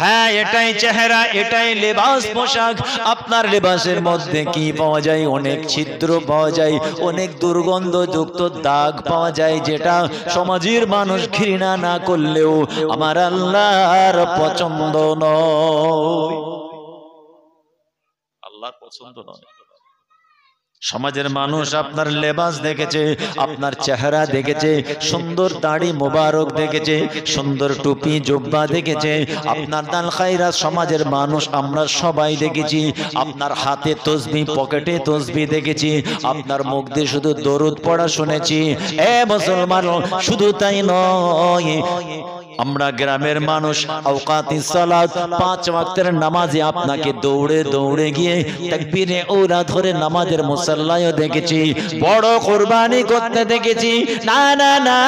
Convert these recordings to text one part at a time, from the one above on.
হ্যাঁ, এটাই চেহারা, এটাই লেবাস পোশাক। আপনার লেবাসের মধ্যে কি পাওয়া যায়? অনেক ছিদ্র পাওয়া যায়, অনেক দুর্গন্ধযুক্ত দাগ পাওয়া যায়, যেটা সমাজের মানুষ ঘৃণা না করলেও আমার আল্লাহর পছন্দ নয়। আল্লাহর পছন্দ নয়। সমাজের মানুষ আপনার লেবাস দেখেছে, আপনার চেহারা দেখেছে, সুন্দর দাড়ি মোবারক দেখেছে, সুন্দর টুপি জুব্বা দেখেছে, আপনার দান খায়রাত সমাজের মানুষ আমরা সবাই দেখেছি। আপনার হাতে তসবিহ, পকেটে তসবিহ দেখেছি, আপনার মুখ দিয়ে শুধু দরুদ পড়া শুনেছি। এ মুসলমান, শুধু তাই নয়, আমরা গ্রামের মানুষ আওকাতিস সালাত 5 ওয়াক্তের নামাজে আপনাকে দৌড়ে দৌড়ে গিয়ে তাকবীরে ওরা ধরে নামাজের মুসাল্লায়ও দেখেছি, বড় কুরবানি করতে দেখেছি। না না না,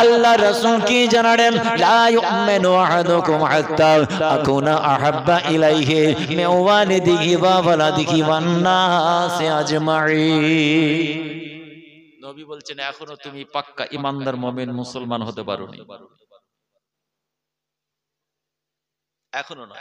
আল্লাহ রাসূল কি জানালেন? লা ইউমিনু আহাদুকুম হাত্তা আকুনা আহাব্বা ইলাইহি মিন ওয়ালিদিহি ওয়া ওয়ালাদিহি ওয়ান নাসি আজমাইন। নবী বলছেন, এখনো তুমি পাক্কা ঈমানদার মুমিন মুসলমান হতে পারোনি, এখনো না।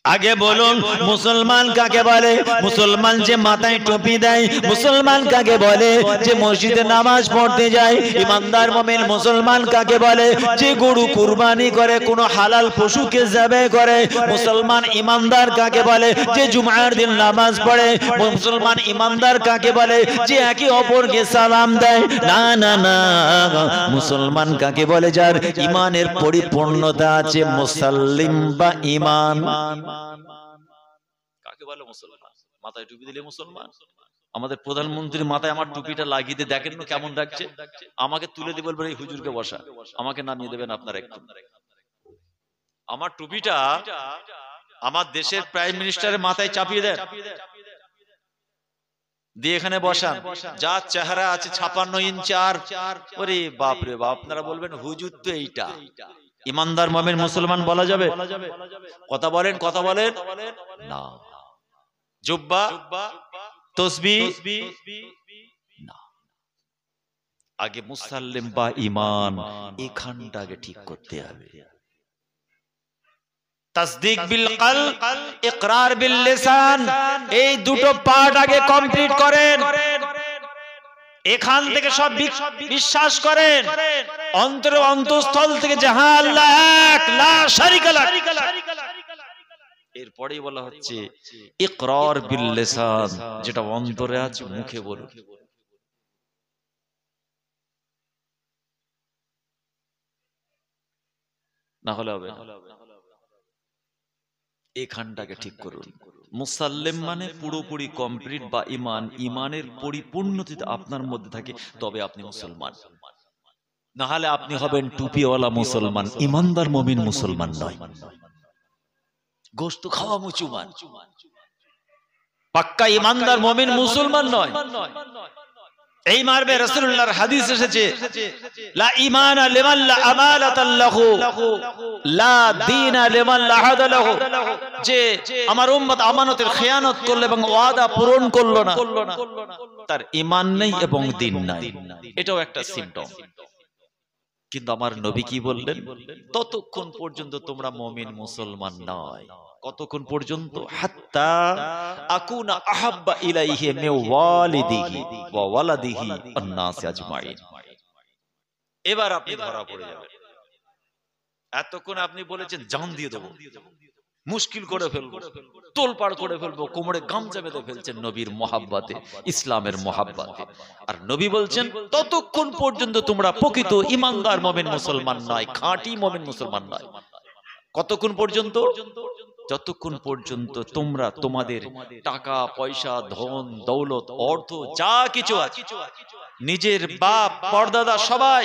আগে বলুন, মুসলমান কাকে বলে? মুসলমান যে মাথায় টুপি দেয়। মুসলমান কাকে বলে? যে মসজিদে নামাজ পড়তে যায়। ঈমানদার মুমিন মুসলমান কাকে বলে? যে গরু কুরবানি করে, কোনো হালাল পশুকে যাবে করে। মুসলমান ঈমানদার কাকে বলে? যে জুমার দিন নামাজ পড়ে। মুসলমান ঈমানদার কাকে বলে? যে একে অপরকে সালাম দেয়। না না না, মুসলমান কাকে বলে? যার ঈমানের পরিপূর্ণতা আছে, মুসাল্লিম বা ঈমান। কাকে বলে মুসলমান? মাথায় টুপি দিলে মুসলমান? আমাদের প্রধানমন্ত্রীর মাথায় আমার টুপিটা লাগিয়ে দিয়ে দেখেন না কেমন লাগছে। আমাকে তুলে দিয়ে বলবেন এই হুজুরকে বসা, আমাকে নামিয়ে দেবেন আপনার একটু। আমার টুপিটা আমার দেশের প্রাইম মিনিস্টারের মাথায় চাপিয়ে দেন, দিয়ে এখানে বসান। যা চেহারা আছে 56 ইঞ্চ আর, ওরে বাপ রে বাপ, আপনারা বলবেন হুজুর তো এইটা। ঈমানদার মুমিন মুসলমান বলা যাবে? কথা বলেন, কথা বলেন না। জুব্বা, তসবিহ না। আগে মুসাল্লিম বা ঈমান, এখানটা আগে ঠিক করতে হবে। তাসদীক বিল কলব, ইকরার বিল লিসান, এই দুটো পার্ট আগে কমপ্লিট করেন। এখান থেকে সব বিশ্বাস করেন, অন্তর অন্তঃস্থল থেকে যে হ্যাঁ আল্লাহ এক, লা শারিকা লাহ। এরপরেই বলা হচ্ছে ইকরার বিল লিসান, যেটা অন্তরে আছে মুখে বলুন। না হলে হবে না। এখানটাকে ঠিক করুন। মুসাল্লিম মানে পুরোপুরি কমপ্লিট বা ঈমান, ঈমানের পরিপূর্ণতা আপনার মধ্যে থাকে, তবে আপনি মুসলমান। না হলে আপনি হবেন টুপিওয়ালা মুসলমান, ঈমানদার মুমিন মুসলমান নয়। গোশত খাওয়া মুসলমান, পাক্কা ঈমানদার মুমিন মুসলমান নয়। এই মারবে রাসূলুল্লাহর হাদিস এসেছে, লা ঈমানা লিমান লা আমানাতা লাহু, লা দীনা লিমান লা আহাদা লাহু। যে আমার উম্মত আমানতের খেয়ানত করলো এবং ওয়াদা পূরণ করলো না, তার ঈমান নেই এবং দ্বীন নাই। এটাও একটা সিম্পটম। কিন্তু আমার নবী কি বললেন? ততক্ষণ পর্যন্ত তোমরা মুমিন মুসলমান নয়। কতক্ষণ পর্যন্ত? হাত্তা আকুনা আহাব্বা ইলাইহি মিন ওয়ালিদিহি ওয়া ওয়ালাদিহি ওয়ান নাস আজমাইন। এবার আপনি ধরা পড়ে যাবেন। এতক্ষণ আপনি বলেছেন জান দিয়ে দেব, মুশকিল করে ফেলবো, তোলপাড় করে ফেলবো, কোমরে গামছা বেঁধে ফেলছেন নবীর মহাব্বতে, ইসলামের মহাব্বতে। আর নবী বলছেন ততক্ষণ পর্যন্ত তোমরা প্রকৃত ঈমানদার মুমিন মুসলমান নয়, খাঁটি মুমিন মুসলমান নয়। কতক্ষণ পর্যন্ত? যতক্ষণ পর্যন্ত তোমরা তোমাদের টাকা পয়সা, ধন দৌলত, অর্থ যা কিছু আছে, নিজের বাপ পরদাদা সবাই,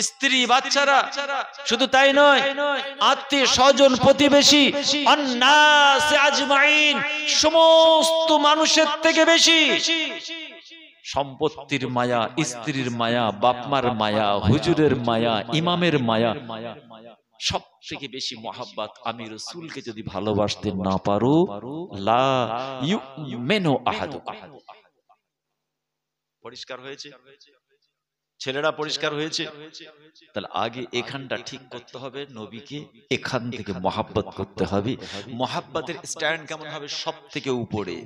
স্ত্রী বাচ্চারা, শুধু তাই নয় আত্মীয় স্বজন প্রতিবেশী, আন-নাস আজমাইন, সমস্ত মানুষের থেকে বেশি সম্পত্তির মায়া, স্ত্রীর মায়া, বাপমার মায়া, হুজুরের মায়া, ইমামের মায়া, সব থেকে বেশি মহাব্বত আমি রাসূলকে যদি ভালোবাসতে না পারো, লা ইউমিনু আহাদুকুম। পরিষ্কার হয়েছে? ছেলেরা পরিষ্কার হয়েছে, তাহলে আগে এখানটা ঠিক করতে হবে, নবীকে এখান থেকে মহাব্বত করতে হবে। মহাব্বতের স্ট্যান্ড কেমন হবে? সব থেকে উপরে।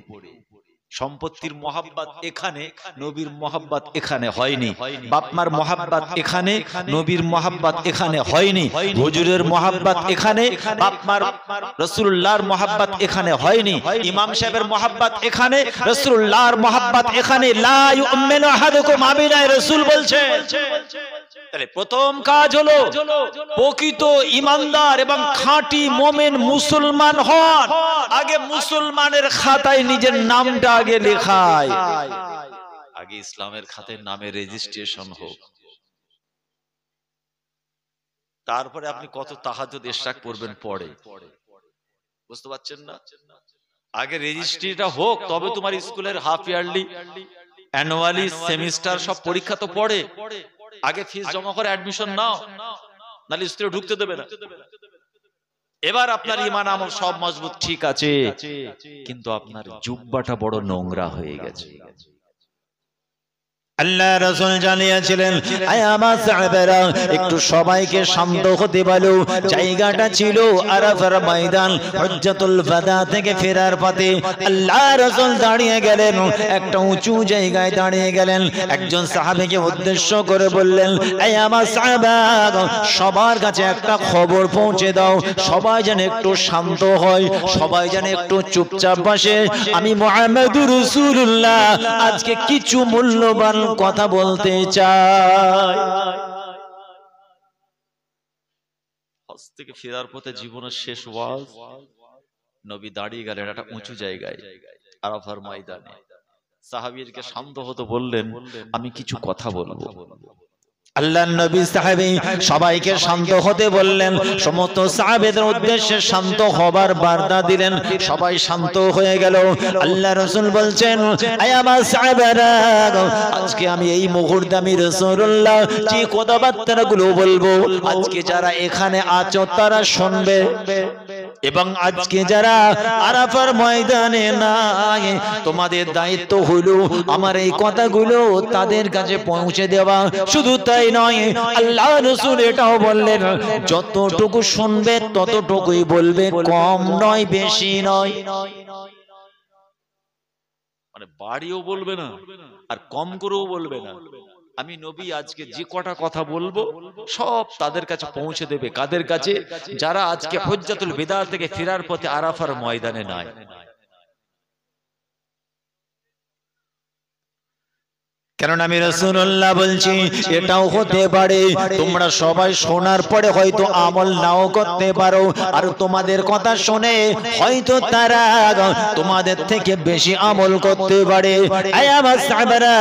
সম্পত্তির মহাব্বত এখানে, নবীর মহাব্বত এখানে হয়নি। বাপমার মহাব্বত এখানে, নবীর মহাব্বত এখানে হয়নি। হুজুরের মহাব্বত এখানে, বাপমার রাসূলুল্লাহর মহাব্বত এখানে হয়নি। ইমাম সাহেবের মহাব্বত এখানে, রাসূলুল্লাহর মহাব্বত এখানে। লা ইউমিনু আহাদুকুম আবিনাই রাসূল বলছে। তাহলে প্রথম কাজ হলো প্রকৃত ইমানদার এবং খাঁটি মুমিন মুসলমান হন। আগে মুসলমানের খাতায় নিজের নামটা আগে লেখায়, আগে ইসলামের খাতায় নামে রেজিস্ট্রেশন হোক। তারপরে আপনি কত তাহাজ্জুদ ইশরাক পড়বেন পড়ে, বুঝতে পারছেন না? আগে রেজিস্ট্রিটা হোক, তবে তোমার স্কুলের হাফ ইয়ারলি, অ্যানুয়ালি, সেমিস্টার সব পরীক্ষা তো পড়ে। আগে ফিস জমা করে অ্যাডমিশন নাও, নাহলে স্কুলে ঢুকতে দেবে না। এবার আপনার ঈমান আমল সব মজবুত ঠিক আছে, কিন্তু আপনার জুব্বাটা বড় নোংরা হয়ে গেছে। আল্লাহ রাসূল জানিয়েছিলেন, আয় আমার সাহাবারা, একটু সবাইকে শান্ত হতে বলো। জায়গাটা ছিল আরাফার ময়দান। হজ্জাতুল ওয়াদা থেকে ফেরার পথে আল্লাহ রাসূল দাঁড়িয়ে গেলেন, একটা উঁচু জায়গায় দাঁড়িয়ে গেলেন। একজন সাহাবীকে উদ্দেশ্য করে বললেন, আয় আমার সাহাবা, সবার কাছে একটা খবর পৌঁছে দাও, সবাই যেন একটু শান্ত হয়, সবাই যেন একটু চুপচাপ বসে। আমি মুহাম্মদুর রাসূলুল্লাহ আজকে কিছু মূল্যবান কথা বলতে চাই। হজ থেকে ফেরার পথে জীবনের শেষ ওয়াজ, নবী দাঁড়িয়ে গেলেন একটা উঁচু জায়গায় আরাফার ময়দানে। সাহাবীদেরকে শান্ত হতে বললেন, আমি কিছু কথা বলবো। আল্লাহর নবী সাহাবী সবাইকে শান্ত হতে বললেন, সমস্ত সাহাবীদের উদ্দেশ্যে শান্ত হবার বার্তা দিলেন। সবাই শান্ত হয়ে গেল। আল্লাহ রাসূল বলছেন, আয় আমার সাহাবারা, আজকে আমি এই মুহূর্তে আমি রাসূলুল্লাহ যে কথাবার্তাগুলো বলবো, আজকে যারা এখানে আছো তারা শুনবে, এবং আজকে যারা আরাফার ময়দানে নাই, তোমাদের দায়িত্ব হলো আমার এই কথাগুলো তাদের কাছে পৌঁছে দেওয়া। শুধু তাই নয়, আল্লাহ রাসূল এটাও বললেন, যতটুকু শুনবে ততটুকুই বলবে, কম নয় বেশি নয়। মানে বাড়িও বলবে না আর কম করেও বলবে না। আমি নবী আজকে যে কটা কথা বলবো সব তাদের কাছে পৌঁছে দেবে। কাদের কাছে? যারা আজকে হজ্জাতুল বিদা থেকে ফেরার পথে আরাফার ময়দানে নাই। কারণ আমি রাসূলুল্লাহ বলছি, এটাও হতে পারে তোমরা সবাই শোনার পরে হয়তো আমল নাও করতে পারো, আর তোমাদের কথা শুনে হয়তো তারা তোমাদের থেকে বেশি আমল করতে পারে। আয় আমার সাহাবারা,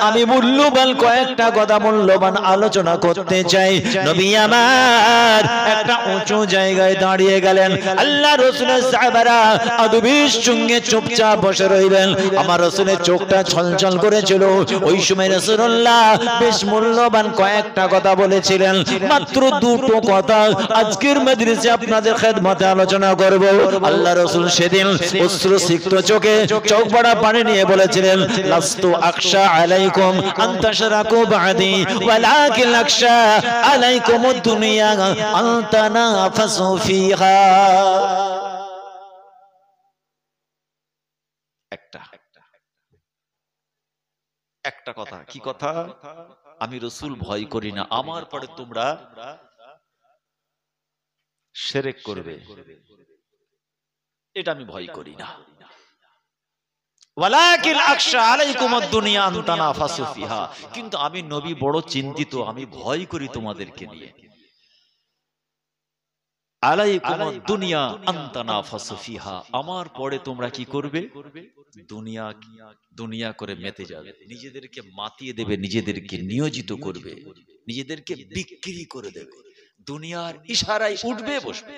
আমি মূল্যবান কয়েকটা কথা মূল্যবান আলোচনা করতে চাই। নবী আমার একটা উঁচু জায়গায় দাঁড়িয়ে গেলেন। আল্লাহ রাসূলের সাহাবারা আদবের সঙ্গে চুপচাপ বসে রইলেন। আমার রাসূলের চোখটা ছলছল করেছিল। ওই রাসূলুল্লাহ বেশ মূল্যবান কয়েকটা কথা বলেছিলেন। মাত্র দুটো কথা আজকের মাদ্রাসায় আপনাদের খেদমতে আলোচনা করব। আল্লাহ রাসূল সেদিন অশ্রুসিক্ত চোখে চোখ ভরা পানি নিয়ে বলেছিলেন, লাস্তু আখশা আলাইকুম আন তাশরাকু বাদি ওয়ালাকিন আখশা আলাইকুমুদ দুনিয়া আন তানাফাসু ফিহা। একটা কথা, কি কথা? আমি রাসূল ভয় করি না আমার পরে তোমরা শিরক করবে, এটা আমি ভয় করি না। ওয়ালাকিন আখশা আলাইকুমুদ দুনিয়া আন তানাফাসু ফিহা, কিন্তু আমি নবী বড় চিন্তিত, আমি ভয় করি তোমাদেরকে নিয়ে। আলাইকুমুদ দুনিয়া আন তানাফাসু ফিহা, আমার পরে তোমরা কি করবে? দুনিয়া দুনিয়া করে মেতে যাবে, নিজেদেরকে মাতিয়ে দেবে, নিজেদেরকে নিয়োজিত করবে, নিজেদেরকে বিক্রি করে দেবে, দুনিয়ার ইশারায় উঠবে বসবে।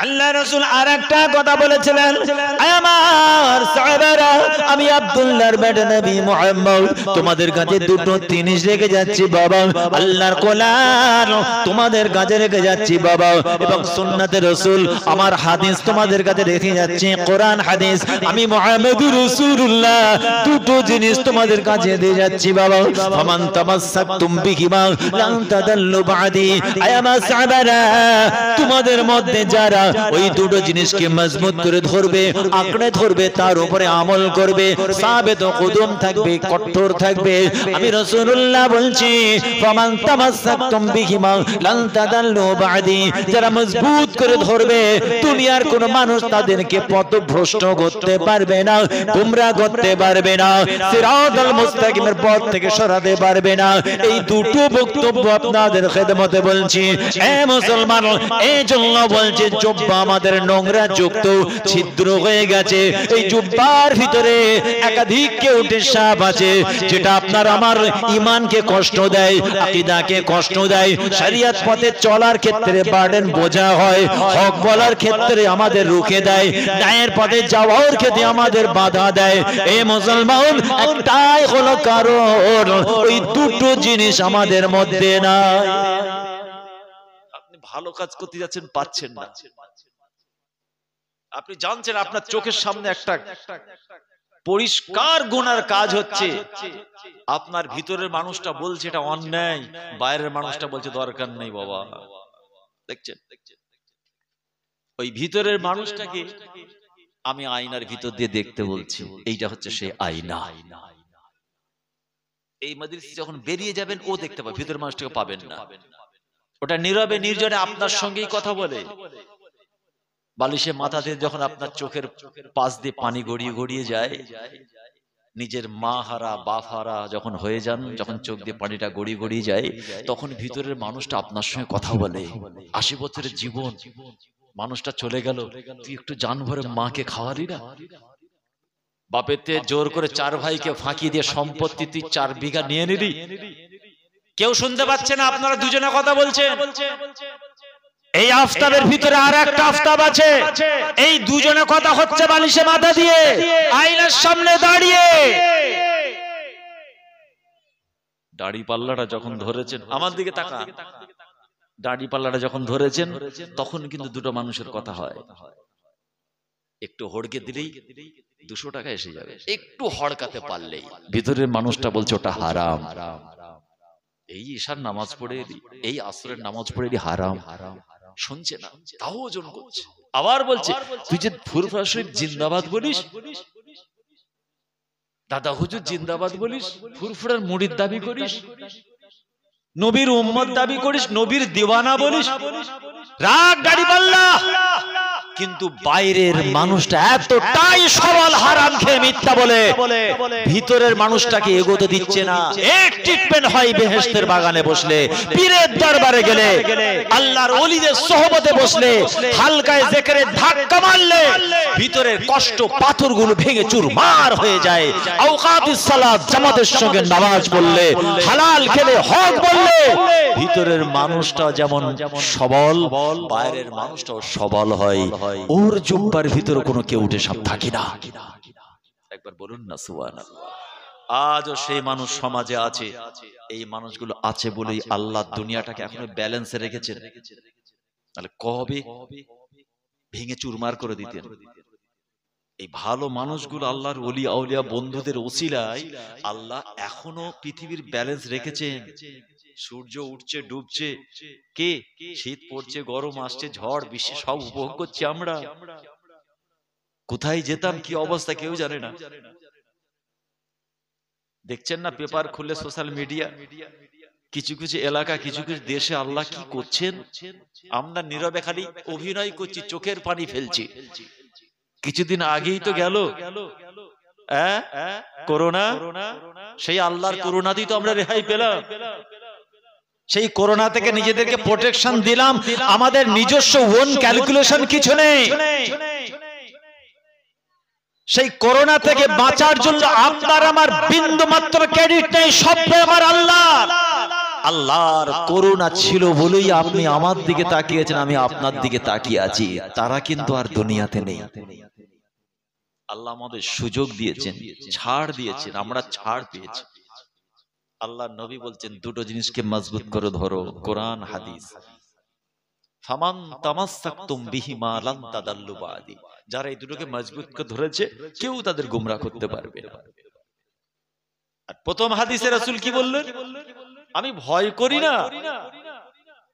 আল্লাহ রাসূল আরেকটা কথা বলেছিলেন, আমার সাহাবারা, আমি আব্দুল্লাহর বেটা নবী মুহাম্মদ তোমাদের কাছে দুটো জিনিস রেখে যাচ্ছি বাবা, আল্লাহর কোরআন তোমাদের কাছে রেখে যাচ্ছি বাবা, এবং সুন্নাতে রাসূল আমার হাদিস তোমাদের কাছে রেখে যাচ্ছি, কোরআন হাদিস আমি মুহাম্মদুর রাসূলুল্লাহ দুটো জিনিস তোমাদের কাছে দিয়ে যাচ্ছি বাবা। ফামান তামাসসাকতুম বিহিমা লান তাদাল্লু বাদি, আমার সাহাবারা তোমাদের মধ্যে যারা ওই দুটো জিনিসকে মজবুত করে ধরবে, আঁকড়ে ধরবে, তার উপরে আমল করবে, সাবিত কদম থাকবে, কঠোর থাকবে, আমি রাসূলুল্লাহ বলছি ফামান তামাসসাকতুম বিহিমা লান তাদাল্লু বাদি, যারা মজবুত করে ধরবে দুনিয়ার কোন মানুষ তাদেরকে পথভ্রষ্ট করতে পারবে না, গোমরাহ করতে পারবে না, সিরাতাল মুস্তাকিমের পথ থেকে সরাতে পারবে না। এই দুটো বক্তব্য আপনাদের খেদমতে বলছি এ মুসলমান। এই জন্য বলছে জুব্বা আমাদের নোংরা যুক্ত ছিদ্র হয়ে গেছে, এই জুব্বার ভিতরে একাধিক কেউটে সাপ আছে, যেটা আপনার আমার ঈমানকে কষ্ট দেয়, আকীদাকে কষ্ট দেয়, শরীয়ত পথে চলার ক্ষেত্রে বার্ডেন বোঝা হয়, হক বলার ক্ষেত্রে আমাদের রুখে দেয়, ন্যায়ের পথে যাওয়ার ক্ষেত্রে আমাদের বাধা দেয়। এই মুসলমান একটাই হলো কারণ ওই দুটো জিনিস আমাদের মধ্যে নাই। আপনি ভালো কাজ করতে যাচ্ছেন, পাচ্ছেন না, আপনি জানছেন আপনার চোখের সামনে একটা পরিষ্কার গুনার কাজ হচ্ছে, আপনার ভিতরের মানুষটা বলছে এটা অন্যায়, বাইরের মানুষটা বলছে দরকার নেই বাবা। দেখছেন ওই ভিতরের মানুষটাকে আমি আয়নার ভিতর দিয়ে দেখতে বলছি, এইটা হচ্ছে সেই আয়না। এই মাদ্রাসা যখন বেরিয়ে যাবেন ও দেখতে পাবে, ভিতরের মানুষটাকে পাবেন না, ওটা নীরবে নির্জনে আপনার সঙ্গেই কথা বলে। বালিশে মাথা দিয়ে যখন আপনার চোখের পাশ দিয়ে পানি গড়িয়ে গড়িয়ে যায়, নিজের মা হারা বাপ হারা যখন হয়ে যান, যখন চোখ দিয়ে পানিটা গড়িয়ে গড়িয়ে যায়, তখন ভিতরের মানুষটা আপনার সঙ্গে কথা বলে। ৮০ বছরের জীবন, মানুষটা চলে গেল, তুই একটু জান ভরে মাকে খাওয়ালি না, বাপেতে জোর করে ৪ ভাইকে ফাঁকি দিয়ে সম্পত্তি তুই ৪ বিঘা নিয়ে নিলি, কেউ শুনতে পাচ্ছে না, আপনারা দুজনে কথা বলছেন। এই আফতাবের ভিতরে আর একটা আফতাব আছে, এই দুজনে কথা হচ্ছে বালিশে মাথা দিয়ে, আয়নার সামনে দাঁড়িয়ে। দাড়ি পাল্লাটা যখন ধরেছেন, আমার দিকে তাকান, দাড়ি পাল্লাটা যখন ধরেছেন তখন কিন্তু দুটো মানুষের কথা হয়। একটু হড়কে দিলেই ২০০ টাকা এসে যাবে, একটু হড়কাতে পারলেই ভিতরের মানুষটা বলছে ওটা হারাম। এই ঈশার নামাজ পড়ে, এই আসরের নামাজ পড়ে হারাম, শুনছে না, তাও ওজন করছে। আবার বলছে তুই যে ফুরফুরা শরীফ জিন্দাবাদ বলিস, দাদা হুজুর জিন্দাবাদ বলিস, ফুরফুরার মুরিদ দাবি করিস, নবীর উম্মত দাবি করিস, নবীর দিওয়ানা বলিস, রাগ দাড়ি পাল্লা, কিন্তু বাইরের মানুষটা এতটাই সরল হারাম খেয়ে মিথ্যা বলে, ভিতরের মানুষটাকে এগোতে দিচ্ছে না। এক ট্রিটমেন্ট হয় বেহেশতের বাগানে বসলে, পীরের দরবারে গেলে, আল্লাহর ওলিদের সোহবতে বসলে, হালকায় জিকিরে ধাক্কা মারলে ভিতরের কষ্ট পাথরগুলো ভেঙে চুরমার হয়ে যায়। আওকাতুস সালাত জামাতের সঙ্গে নামাজ পড়লে, হালাল খেলে, হক বললে, ভিতরের মানুষটা যেমন সবল, বাইরের মানুষটাও সবল হয়। ওর জুব্বার ভিতরে কোনো কেউ উঠে সাপ থাকে না। একবার বলুন না সুবহানাল্লাহ। আজও সেই মানুষ সমাজে আছে, এই মানুষগুলো আছে বলেই আল্লাহ দুনিয়াটাকে এখনো ব্যালেন্সে রেখেছেন, তাহলে কবে ভেঙে চুরমার করে দিতেন। এই ভালো মানুষগুলো আল্লাহর ওলি আউলিয়া বন্ধুদের ওসিলায় আল্লাহ এখনো পৃথিবীর ব্যালেন্স রেখেছেন। সূর্য উঠছে ডুবছে, কে শীত পড়ছে গরম আসছে ঝড় বৃষ্টি সব উপভোগ করছি আমরা। কোথায় যেতাম কি অবস্থা কেউ জানে না। দেখছেন না পেপার খুললে সোশ্যাল মিডিয়া, কিছু কিছু এলাকা কিছু কিছু দেশে আল্লাহ কি করছেন, আমরা নীরবে খালি অভিনয় করছি, চোখের পানি ফেলছি। কিছুদিন আগেই তো গেল করোনা, সেই আল্লাহর করোনাতেই তো আমরা রেহাই পেলাম। সেই করোনা থেকে নিজেদেরকে প্রোটেকশন দিলাম, আমাদের নিজস্ব ওন ক্যালকুলেশন কিছু নেই। সেই করোনা থেকে বাঁচার জন্য আপনার আমার বিন্দু মাত্র ক্রেডিট নেই, সবটাই আমার আল্লাহ। আল্লাহর করুণা ছিল বলেই আপনি আমার দিকে তাকিয়েছেন, আমি আপনার দিকে তাকিয়ে আছি। তারা কিন্তু আর দুনিয়াতে নেই। আল্লাহ আমাদের সুযোগ দিয়েছেন, ছাড় দিয়েছেন, আমরা ছাড় পেয়েছি। আল্লাহ নবী বলছেন দুটো জিনিসকে মজবুত করে ধরো, কোরআন হাদিস। ফামান তামাসসাকতুম বিহিমা লান তাদাল্লু বাদি। যারা এই দুটোকে মজবুত করে ধরেছে কেউ তাদের গোমরাহ করতে পারবে না। আর প্রথম হাদিসে রাসূল কি বললেন? আমি ভয় করি না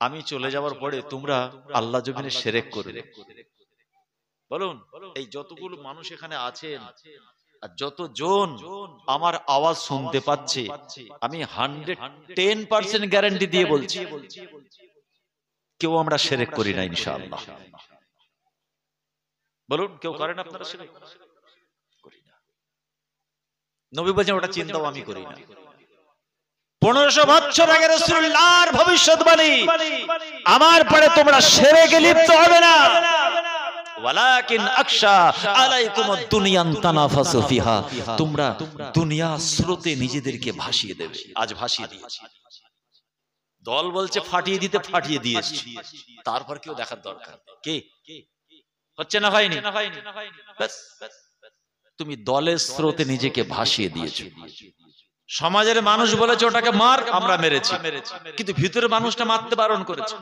আমি চলে যাওয়ার পরে তোমরা আল্লাহ জমিনে শিরক করবে। বলুন, এই যতগুলো মানুষ এখানে আছেন আর যতজন আমার আওয়াজ শুনতে পাচ্ছে, আমি 110% গ্যারান্টি দিয়ে বলছি কেউ আমরা শিরক করি না ইনশাআল্লাহ। বলুন, কেউ করেন আপনারা শিরক? করি না। নবী বলেছেন ওটা চিন্তাও আমি করি না। 1500 বছর আগে রাসূলুল্লাহর ভবিষ্যৎবাণী, আমার পরে তোমরা শিরকে লিপ্ত হবে না। ওয়ালাকিন আকশা আলাইকুম আদ-দুনিয়া তানাফাসু ফিহা। তোমরা দুনিয়া স্রোতে নিজেদেরকে ভাসিয়ে দেবে। আজ ভাসিয়ে দিয়েছি। দল বলছে ফাটিয়ে দিতে, ফাটিয়ে দিয়েছি। তারপর কেউ দেখার দরকার কে হচ্ছে না হয়নি? তুমি দলের স্রোতে নিজেকে ভাসিয়ে দিয়েছো। সমাজের মানুষ বলেছে ওটাকে মার, আমরা মেরেছি, কিন্তু ভিতরের মানুষটা মারতে বারণ করেছে।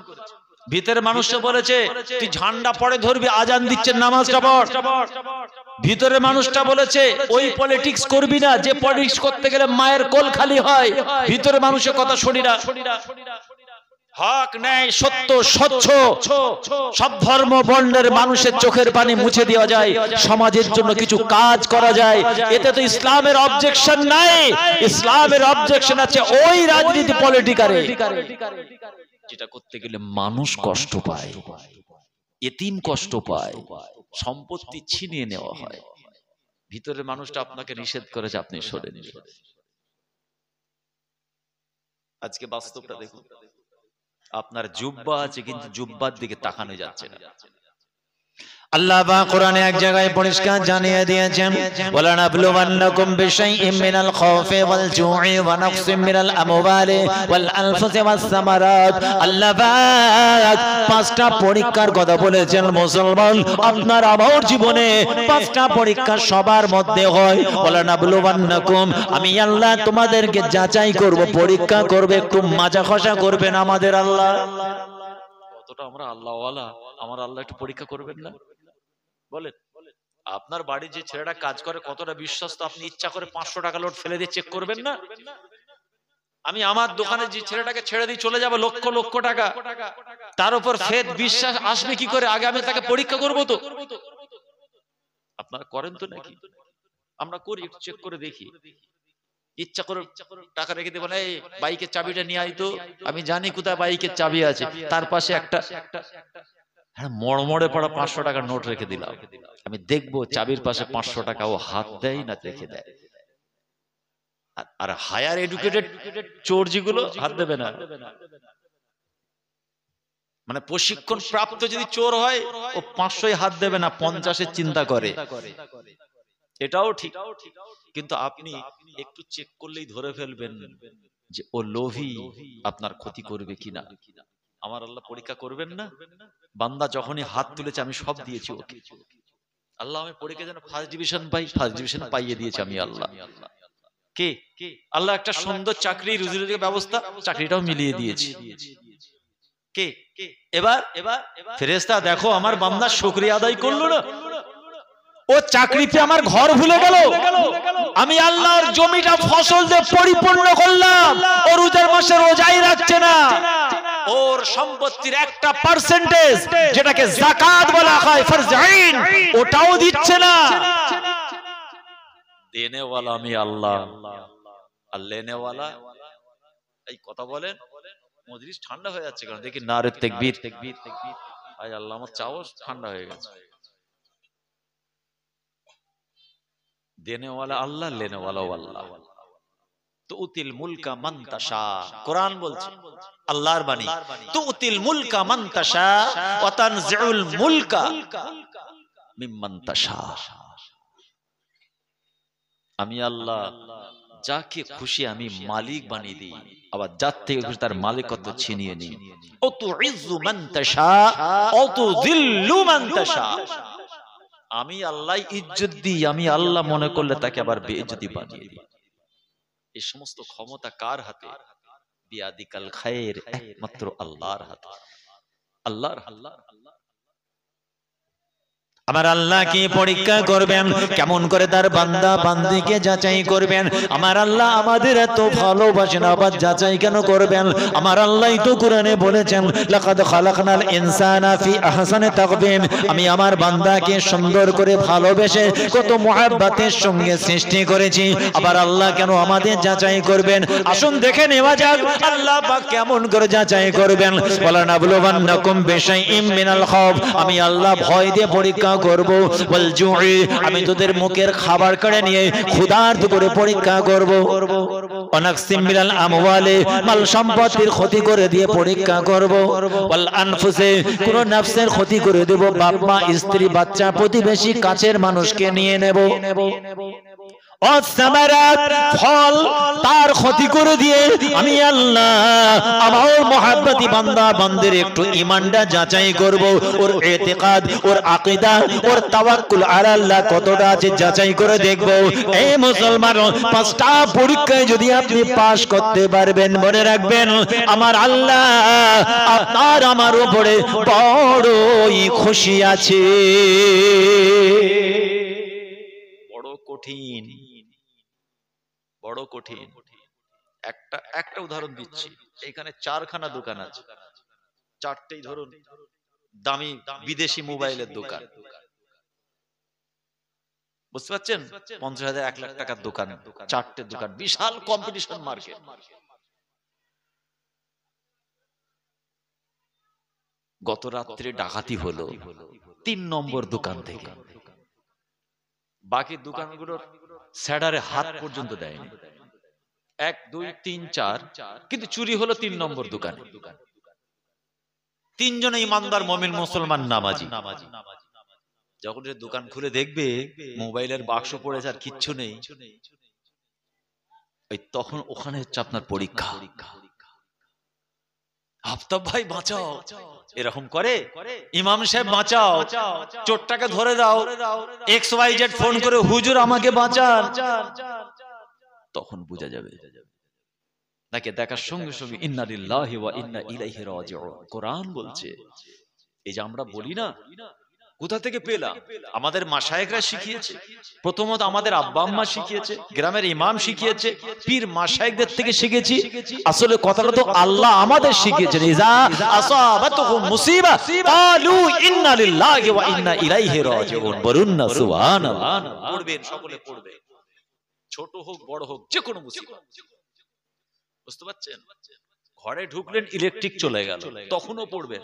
ভিতরের মানুষটা বলেছে তুই ঝান্ডা পরে ধরবি, আজান দিচ্ছে নামাজটা পড়। ভিতরের মানুষটা বলেছে ওই পলিটিক্স করবি না, যে পলিটিক্স করতে গেলে মায়ের কোল খালি হয়। ভিতরের মানুষের কথা শুনি না। হক, ন্যায়, সত্য, স্বচ্ছ সব ধর্ম বর্ণের মানুষের চোখের পানি মুছে দেওয়া যায়, সমাজের জন্য কিছু কাজ করা যায়। এতে তো ইসলামের অবজেকশন নাই। ইসলামের অবজেকশন আছে ওই রাজনীতি পলিটিকারে, যেটা করতে গেলে মানুষ কষ্ট পায়, এতিম কষ্ট পায়, সম্পত্তি ছিনিয়ে নেওয়া হয়। ভিতরের মানুষটা আপনাকে নিষেধ করেছে, আপনি সরেন। আজকে বাস্তবটা দেখুন, আপনার জুব্বা আছে কিন্তু জুব্বার দিকে তাকানো যাচ্ছে না। আল্লাহ পাক কোরআনে এক জায়গায় পরিষ্কার জানিয়ে দিয়েছেন, ওয়ালা নাবলুওয়ান্নাকুম বিশাইইম মিনাল খাউফি ওয়াল জু'i ওয়া নাকসিম মিনাল আমওয়ালি ওয়াল আনফুসি ওয়াস সামারাত। আল্লাহ পাক পাঁচটা পরীক্ষার কথা বলেছেন। মুসলমান, আপনার আমার জীবনে পাঁচটা পরীক্ষা সবার মধ্যে হয়। ওয়ালা নাবলুওয়ান্নাকুম, আমি আল্লাহ তোমাদেরকে যাচাই করব, পরীক্ষা করব, একটু মাজা খসা করবেন আমাদের আল্লাহ। কতটা আমরা আল্লাহ ওয়ালা, আমার আল্লাহ একটু পরীক্ষা করবেন না? বলেন, আপনার বাড়ি যে ছেলেটা কাজ করে কতটা বিশ্বস্ত, আপনি ইচ্ছা করে 500 টাকা লোড ফেলে দিয়ে চেক করবেন না? আমি আমার দোকানে যে ছেলেটাকে ছেড়ে দিয়ে চলে যাব লক্ষ লক্ষ টাকা, তার উপর ফেদ বিশ্বাস আসবে কি করে? আগে আমি তাকে পরীক্ষা করব তো। আপনারা করেন তো নাকি? আমরা করি, একটু চেক করে দেখি। ইচ্ছা করে টাকা রেখে দেবো না, এই বাইকের চাবিটা নিয়ে আই তো, আমি জানি কোথায় বাইকের চাবি আছে। তার পাশে একটা মড়মড়ে পড়া 500 টাকার নোট রেখে দিলাম, আমি দেখবো চাবির পাশে 500 টাকা ও হাত দেয় না রেখে দেয়। আর হায়ার এডুকেটেড চোর যেগুলো হাত দেবে না, মানে প্রশিক্ষণ প্রাপ্ত যদি চোর হয় ও 500 হাত দেবে না, 50 চিন্তা করে। এটাও ঠিক, কিন্তু আপনি একটু চেক করলেই ধরে ফেলবেন যে ও লোভী, আপনার ক্ষতি করবে কিনা। আমার আল্লাহ পরীক্ষা করবেন না? বান্দা যখনই হাত তুলেছে আমি সব দিয়েছি ওকে। আল্লাহ আমি পরীক্ষা যেন ফার্স্ট ডিভিশন পাই, ফার্স্ট ডিভিশন পাইয়ে দিয়েছি আমি আল্লাহ। কে? আল্লাহ একটা সুন্দর চাকরি, রুজি রোজগারের ব্যবস্থা, চাকরিটাও মিলিয়ে দিয়েছি। কে? এবার ফেরেশতা দেখো আমার বান্দা শুকরিয়া আদায় করলো না, ও চাকরিতে আমার ঘর ভুলে গেল, আমি আল্লাহর জমিটা ফসল দিয়ে পরিপূর্ণ করলাম, ও রোজার মাসে রোজাই রাখছে না, ওর সম্পত্তির একটা পার্সেন্টেজ যেটাকে যাকাত বলা হয় ফরজ আইন, ওটাও দিচ্ছে না। দেনে ওয়ালা আমি আল্লাহ, আর লেনে ওয়ালা এই কথা বলেন। মজলিস ঠান্ডা হয়ে যাচ্ছে কারণ দেখি নারে তাকবীর, আয় আল্লাহ, আমার চাও ঠান্ডা হয়ে গেছে। দেনে ওয়ালা আল্লাহ, লেনে ওয়ালা আল্লাহ। তুতিল মুলকা মান তাশা, কোরআন বলছে, আল্লাহর বাণী, তুতিল মুলকা মান তাশা ওয়া তানজিউল মুলকা মিম্মান তাশা। আমি আল্লাহ যাকে খুশি আমি মালিক বানিয়ে দিই, আবার যার থেকে খুশি তার মালিকত্ব ছিনিয়ে নিই। অতুইজ্জু মান তাশা অতুযিল্লু মান তাশা। আমি আল্লাহ ইজ্জত দিই, আমি আল্লাহ মনে করলে তাকে আবার বেইজ্জতি বানিয়ে দিই। এই সমস্ত ক্ষমতা কার হাতে? বিয়াদিকাল খায়র, একমাত্র আল্লাহর হাতে। আল্লাহর আমার আল্লাহ কি পরীক্ষা করবেন, কেমন করে তার বান্দা বান্দিকে যাচাই করবেন? আমার আল্লাহ আমাদের এত ভালোবাসেন, আবার যাচাই কেন করবেন? আমার আল্লাহই তো কোরআনে বলেছেন, লাকাদ খালাকনাল ইনসানা ফি আহসানি তাকওয়িম। আমি আমার বান্দাকে সুন্দর করে ভালোবেসে কত মুহাব্বতের সঙ্গে সৃষ্টি করেছি। আবার আল্লাহ কেন আমাদের যাচাই করবেন? আসুন দেখে নেওয়া যাক আল্লাহ পাক কেমন করে যাচাই করবেন। ওয়ালা নাবলুওয়ান্নাকুম বিশাইইম মিনাল খাউফ। আমি আল্লাহ ভয় দিয়ে পরীক্ষা করব, ওয়াল জুই, আমি তোদের মুখের খাবার কেড়ে নিয়ে ক্ষুধার্ত করে পরীক্ষা করব, অনাকসিম মিনাল আমওয়ালি, মাল সম্পত্তির ক্ষতি করে দিয়ে পরীক্ষা করব, ওয়াল আনফুসে, কোন নফসের ক্ষতি করে দেব, বাপ মা স্ত্রী বাচ্চা প্রতিবেশী কাছের মানুষকে নিয়ে নেব, ফল তার ক্ষতি করে দিয়ে আমি আল্লাহ আমার মুহাব্বতি বান্দা বান্দের একটু ঈমানটা যাচাই করব, ওর ইতিকাদ, ওর আকীদা, ওর তাওয়াক্কুল আলা আল্লাহ কতটা আছে যাচাই করে দেখব। এই মুসলমান, পাঁচটা পরীক্ষায় যদি আপনি পাস করতে পারবেন, মনে রাখবেন আমার আল্লাহ আপনার আমার উপরে বড়ই খুশি আছে। বড় কঠিন, বড় কঠিন। একটা উদাহরণ দিচ্ছি। এখানে 4খানা দোকান আছে, 4টেই ধরুন দামি বিদেশি মোবাইলের দোকান। বুঝতে পারছেন? 50,000 1 লাখ টাকার দোকান, 4টে দোকান, বিশাল কম্পিটিশন মার্কেট। গত রাত্রে ডাকাতি হলো 3 নম্বর দোকান থেকে। বাকি দোকানগুলোর স্যাডারে হাত পর্যন্ত দেয়নি। 1 2 3 4, কিন্তু চুরি হলো 3 নম্বর দোকানে। 3 জনে ইমানদার মুমিন মুসলমান নামাজি। যখন সে দোকান খুলে দেখবে মোবাইলের বাক্স পড়েছে আর কিচ্ছু নেই, ওই তখন ওখানে হচ্ছে আপনার পরীক্ষা। আফতাব ভাই বাঁচাও, এরকম করে ইমাম সাহেব বাঁচাও, চোরটাকে ধরে দাও, XYZ ফোন করে হুজুর আমাকে বাঁচান, তখন বোঝা যাবে। তাকে দেখার সঙ্গে সঙ্গে ইন্না লিল্লাহি ওয়া ইন্না ইলাইহি রাজিউন। কোরআন বলছে, এই যে আমরা বলি না, কোথা থেকে পেলাম? আমাদের মাশায়েখরা শিখিয়েছে, প্রথমত আমাদের আব্বা আম্মা শিখিয়েছে, গ্রামের ইমাম শিখিয়েছে, পীর মাশায়েখদের থেকে শিখেছি। আসলে কথাটা তো আল্লাহ আমাদের শিখিয়েছেন, ইজা আসাবাতুহুম মুসিবা ক্বালু ইন্না লিল্লাহি ওয়া ইন্না ইলাইহি রাজিউন। বলুন না সুবহানাল্লাহ। পড়বেন, সকলে পড়বে, ছোট হোক বড় হোক, যে কোনো মুসিবত। বুঝতে পারছেন? ঘরে ঢুকলেন ইলেকট্রিক চলে গেল, তখনও পড়বেন।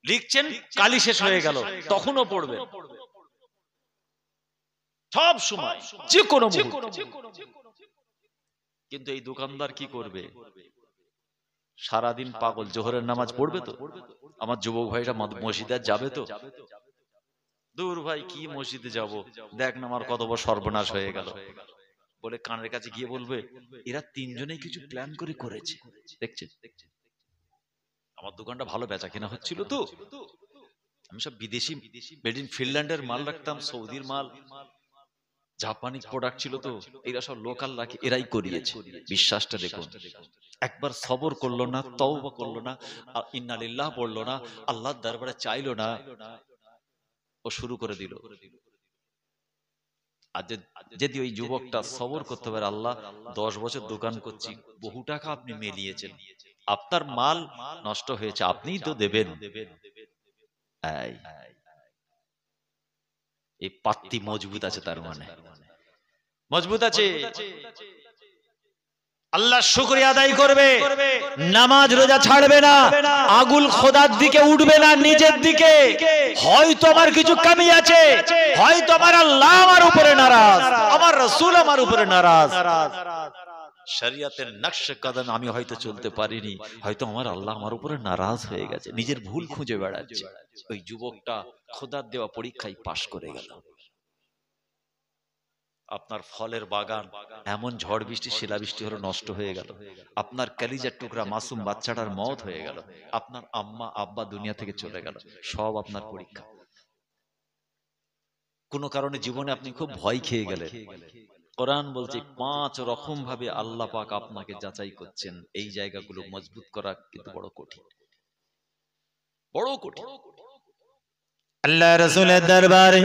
লিখছেন কালি শেষ হয়ে গেল, তখনও পড়বেন। সব সময়, যে কোনো মুহূর্তে। কিন্তু এই দোকানদার কি করবে? সারাদিন পাগল, জোহরের নামাজ পড়বে তো? আমার যুবক ভাইরা মসজিদে যাবে তো? দূর ভাই, কি মসজিদে যাব, দেখ না আমার কত বড় সর্বনাশ হয়ে গেল বলে কানের কাছে গিয়ে বলবে, এরা 3 জনেই কিছু প্ল্যান করে করেছে। দেখছেন, আমার দোকানটা ভালো বেচা কেনা হচ্ছিল তো, আমি সব বিদেশি মেড ইন ফিনল্যান্ডের মাল রাখতাম, সৌদির মাল, জাপানি প্রোডাক্ট ছিল তো, এরা সব লোকাল রাখে, এরাই করিয়েছে। বিশ্বাসটা দেখুন। একবার সবর করলো না, তওবা করলো না, ইন্না লিল্লাহ পড়লো না, আল্লাহর দরবারে চাইলো না, ও শুরু করে দিল। আর যদি ওই যুবকটা সবর করতে পারে, আল্লাহ 10 বছর দোকান করছি, বহু টাকা আপনি মেলিয়েছেন, আপনার মাল নষ্ট হয়েছে, আপনিই তো দেবেন। এই পাত্তি মজবুত আছে, তার মানে মজবুত আছে। আল্লাহ শুকরিয়া আদায় করবে, নামাজ রোজা ছাড়বে না, আগুল খোদার দিকে উঠবে না, নিজের দিকে। হয়তো আমার কিছু কমি আছে, হয়তো আমার আল্লাহ আমার উপরে নারাজ, আমার রাসূল আমার উপরে নারাজ, শরিয়তের নকশে কদম আমি হয়তো চলতে পারিনি, হয়তো আমার আল্লাহ আমার উপরে নারাজ হয়ে গেছে, নিজের ভুল খুঁজে বেড়াচ্ছে। ওই যুবকটা খোদার দেওয়া পরীক্ষায় পাশ করে গেল। আপনার ফলের বাগান এমন ঝড় বৃষ্টি শিলাবৃষ্টি হলো নষ্ট হয়ে গেল, আপনার কলিজার টুকরা মাসুম বাচ্চাটার মওত হয়ে গেল, আপনার আম্মা আব্বা দুনিয়া থেকে চলে গেল, সব আপনার পরীক্ষা। কোনো কারণে জীবনে আপনি খুব ভয় খেয়ে গেলেন, কোরআন বলছে 5 রকম ভাবে আল্লাহ পাক আপনাকে যাচাই করছেন। এই জায়গাগুলো মজবুত করা কিন্তু বড় কঠিন, বড় কঠিন। আল্লাহ রাসূলের দরবারে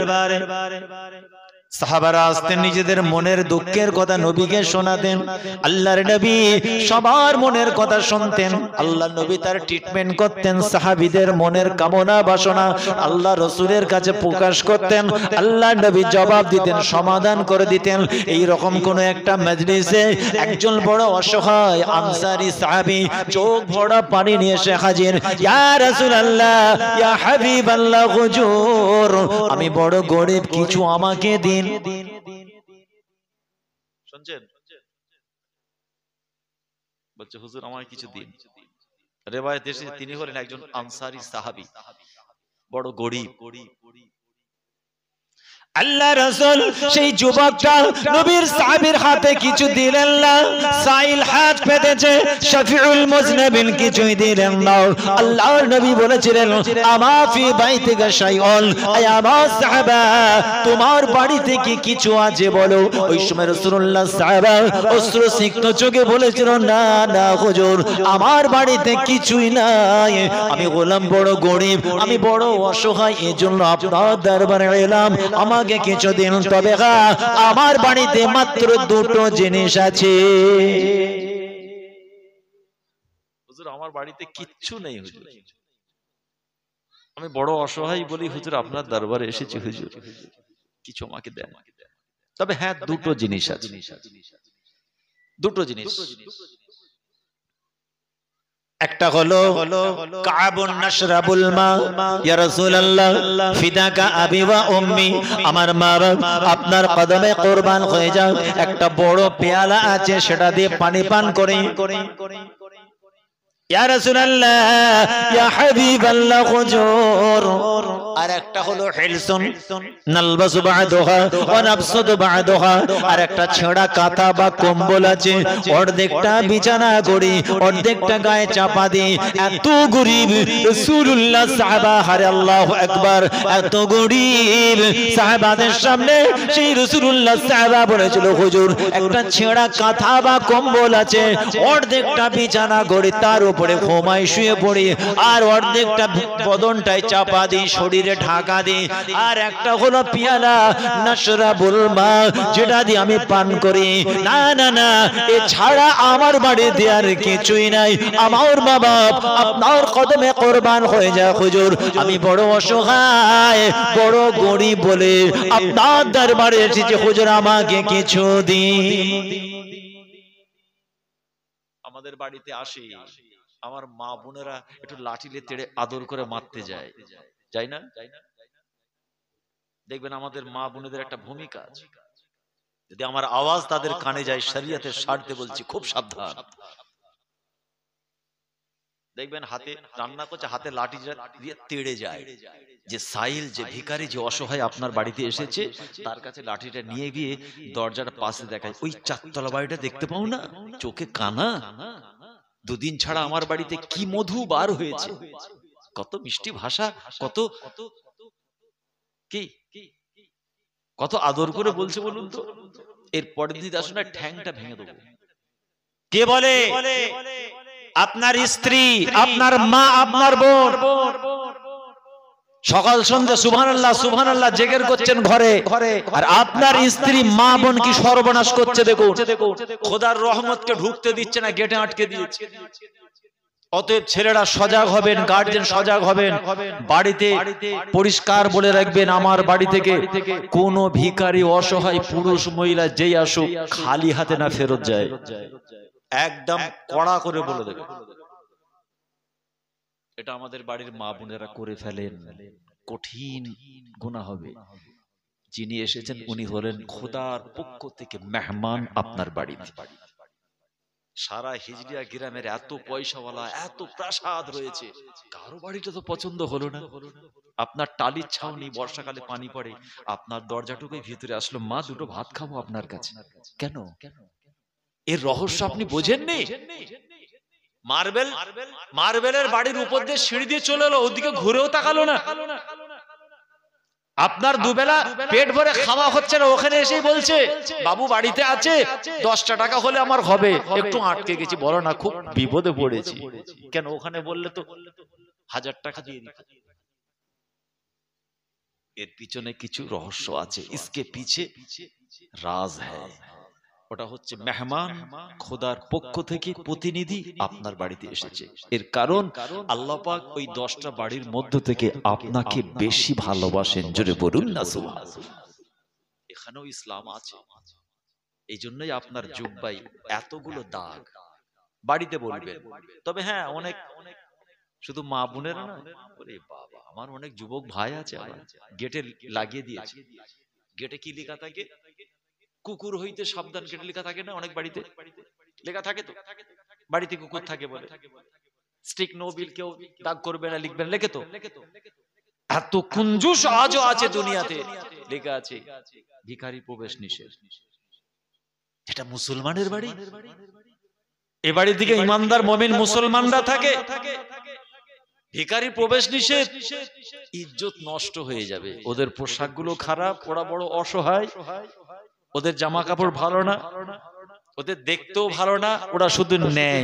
সাহাবারা আসতেন, নিজেদের মনের দুঃখের কথা নবীকে শোনাতেন। আল্লাহর নবী সবার মনের কথা শুনতেন। আল্লাহ নবী তার ট্রিটমেন্ট করতেন, সাহাবীদের মনের কামনা বাসনা আল্লাহ রাসূলের কাছে প্রকাশ করতেন। আল্লাহ নবী জবাব দিতেন, সমাধান করে দিতেন। এই রকম কোন একটা মজলিসে একজন বড় অসহায় আনসারী সাহাবী চোখ ভরা পানি নিয়ে এসে হাজির। ইয়া রাসূলুল্লাহ, ইয়া হাবিবাল্লাহ, হুজুর আমি বড় গরিব, কিছু আমাকে দিন। শুনছেন? বলছে হুজুর আমায় কিছু দিন। রিওয়ায়াত এসেছে তিনি হলেন একজন আনসারী সাহাবী, বড় গরিব। আল্লাহ রাসূল সেই যুবকটা নবীর সাহাবীর হাতে কিছু দিলেন না। সাইল হাত পেতেছে, শফিউল মুজনিবিন কিছুই দিলেন না। আল্লাহর নবী বলেছিলেন, আমা ফি বাইতিকা শাইউন, আয়া আমা সাহাবা, তোমার বাড়িতে কি কিছু আছে বলো। ওই সময় রাসূলুল্লাহ সাহাবা অশ্রুসিক্ত চোখে বলেছিল, না না হুজুর, আমার বাড়িতে কিছুই নাই, আমি গোলাম, বড় গরিব, আমি বড় অসহায়, এজন্য আপনার দরবারে এলাম, আমাকে কিছুদিন। তবে আমার বাড়িতে মাত্র দুটো জিনিস আছে। হুজুর আমার বাড়িতে কিচ্ছু নেই হুজুর, আমি বড় অসহায় বলি হুজুর আপনার দরবারে এসেছি, হুজুর কিছু আমাকে দেন। তবে হ্যাঁ দুটো জিনিস আছে, দুটো জিনিস। একটা হলো কাবুন নাশরাবুল মা, ইয়া রাসূলুল্লাহ ফিদাকা আবি ওয়া উম্মি, আমার মা বাবা আপনার কদমে কুরবান হয়ে যাও, একটা বড় পেয়ালা আছে সেটা দিয়ে পানি পান করে। ইয়া রাসূলুল্লাহ, ইয়া হাবিবাল্লাহ, হুজুর আর একটা হলো হিলসুন নালবাসু বা'দাহা ওয়া নাবসুদু বা'দাহা, আর একটা ছেঁড়া কাঁথা বা কম্বল আছে, অর্ধেকটা বিছানা করি, অর্ধেকটা গায়ে চাপা দিই। এত গরিব রাসূলুল্লাহ, সাহাবা, হারে আল্লাহু আকবার, এত গরিব সাহাবাদের সামনে সেই রাসূলুল্লাহ সাহাবা বলেছিল, হুজুর একটা ছেঁড়া কাঁথা বা কম্বল আছে, অর্ধেকটা বিছানা করি, তার উপরে ঘুমাই শুয়ে পড়ি, আর অর্ধেকটা বদনটায় চাপা দিই, শরীরে ঢাকা দিই, আর একটা হলো পিয়ালা নাশরাবুল মা, যেটা দিয়ে আমি পান করি। না না না, এছাড়া আমার বাড়িতে আর কিছুই নাই, আমার বাবা আপনার কদমে কুরবান হয়ে যায় হুজুর, আমি বড় অসহায়, বড় গরিব বলে আপনার দরবারে এসেছি, হুজুর আমাকে কিছু দিন। আমাদের বাড়িতে আসে আমার মা বোনেরা একটু লাঠিলে তেড়ে আদর করে মারতে যায়, যাই না? দেখবেন আমাদের মা বোনেদের একটা ভূমিকা আছে, যদি আমার আওয়াজ তাদের কানে যায়, শরীয়তের স্বার্থে বলছি খুব সাবধান। দেখবেন হাতে রান্না করছে, হাতে লাঠি দিয়ে তেড়ে যায়, যে সাইল, যে ভিখারি, যে অসহায় আপনার বাড়িতে এসেছে, তার কাছে লাঠিটা নিয়ে গিয়ে দরজার পাশে দেখায়, ওই চারতলা বাড়িটা দেখতে পাও না, চোখে কানা, দুদিন ছাড়া আমার বাড়িতে কি মধু বার হয়েছে, কত মিষ্টি ভাষা, কত কি কত আদর করে বলছে বলুন তো। এর পরের দিন আসুন না, ঠ্যাংটা ভেঙে দেবো। কে বলে? আপনার স্ত্রী, আপনার মা, আপনার বোন সকাল সন্ধ্যা সুবহানাল্লাহ সুবহানাল্লাহ জিকির করছেন ঘরে, আর আপনার স্ত্রী মা বোন কি সর্বনাশ করছে দেখুন। খোদার রহমতকে ঢুকতে দিচ্ছে না, গেটে আটকে দিয়েছে। অতএব ছেলেরা সজাগ হবেন, গার্জিয়ান সজাগ হবেন, বাড়িতে পরিষ্কার বলে রাখবেন, আমার বাড়ি থেকে কোনো ভিখারি, অসহায় পুরুষ মহিলা যেই আসুক খালি হাতে না ফেরত যায়, একদম কড়া করে বলে দেবে। এটা আমাদের বাড়ির মা বোনেরা করে ফেলেন, কঠিন গুনাহ হবে। যিনি এসেছেন উনি হলেন খোদার পক্ষ থেকে মেহমান আপনার বাড়িতে। সারা হিজরিয়া গ্রামের এত পয়সাওয়ালা, এত প্রাসাদ রয়েছে, কারো বাড়িটা তো পছন্দ হলো না। আপনার টালির ছাউনি, বর্ষাকালে পানি পড়ে, আপনার দরজাটুকুই ভিতরে আসলো, মা দুটো ভাত খাবো আপনার কাছে। কেন? এর রহস্য আপনি বোঝেননি। মার্বেলের বাড়ির উপর দিয়ে সিঁড়ি দিয়ে চলে এলো, ওদিকে ঘুরেও তাকালো না। আপনার দুবেলা পেট ভরে খাওয়া হচ্ছে না, ওখানে এসেই বলছে বাবু বাড়িতে আছে, 10টা টাকা হলে আমার হবে, একটু আটকে গেছি, বলো না খুব বিপদে পড়েছি। কেন? ওখানে বললে তো 1000 টাকা দিয়ে দিত। এর পিছনে কিছু রহস্য আছে, ইসকে পিছে রাজ হ্যায়। ওটা হচ্ছে মেহমান, খোদার পক্ষ থেকে প্রতিনিধি আপনার বাড়িতে এসেছে। এর কারণ আল্লাহ পাক ওই 10টা বাড়ির মধ্য থেকে আপনাকে বেশি ভালোবাসেন। জোরে বলুন না সুবহানাল্লাহ। এখানেও ইসলাম আছে। এই জন্যই আপনার জুব্বাই এতগুলো দাগ। বাড়িতে বলবেন, তবে হ্যাঁ অনেক শুধু মা বোনেরা না, ওরে বাবা, আমার অনেক যুবক ভাই আছে, গেটে লাগিয়ে দিয়েছে। গেটে কি লেখা থাকে? কুকুর হইতে সাবধান, গেটে লেখা থাকে না? অনেক বাড়িতে লেখা থাকে, তো বাড়িতে কুকুর থাকে বলে স্টিক নো বিল, কেউ দাগ করবে না, লিখবেন, লেখে তো। এত কুঞ্জুস আজও আছে দুনিয়াতে, লেখা আছে ভিখারি প্রবেশ নিষেধ। এটা মুসলমানের বাড়ি, এ বাড়ি থেকে ইমানদার মুমিন মুসলমানরা থাকে, ভিখারি প্রবেশ নিষেধ। ইজ্জত নষ্ট হয়ে যাবে। ওদের পোশাকগুলো খারাপ, ওরা বড় অসহায়, ওদের জামা কাপড় ভালো না, ওদের দেখতেও ভালো না, ওরা শুধু নেয়।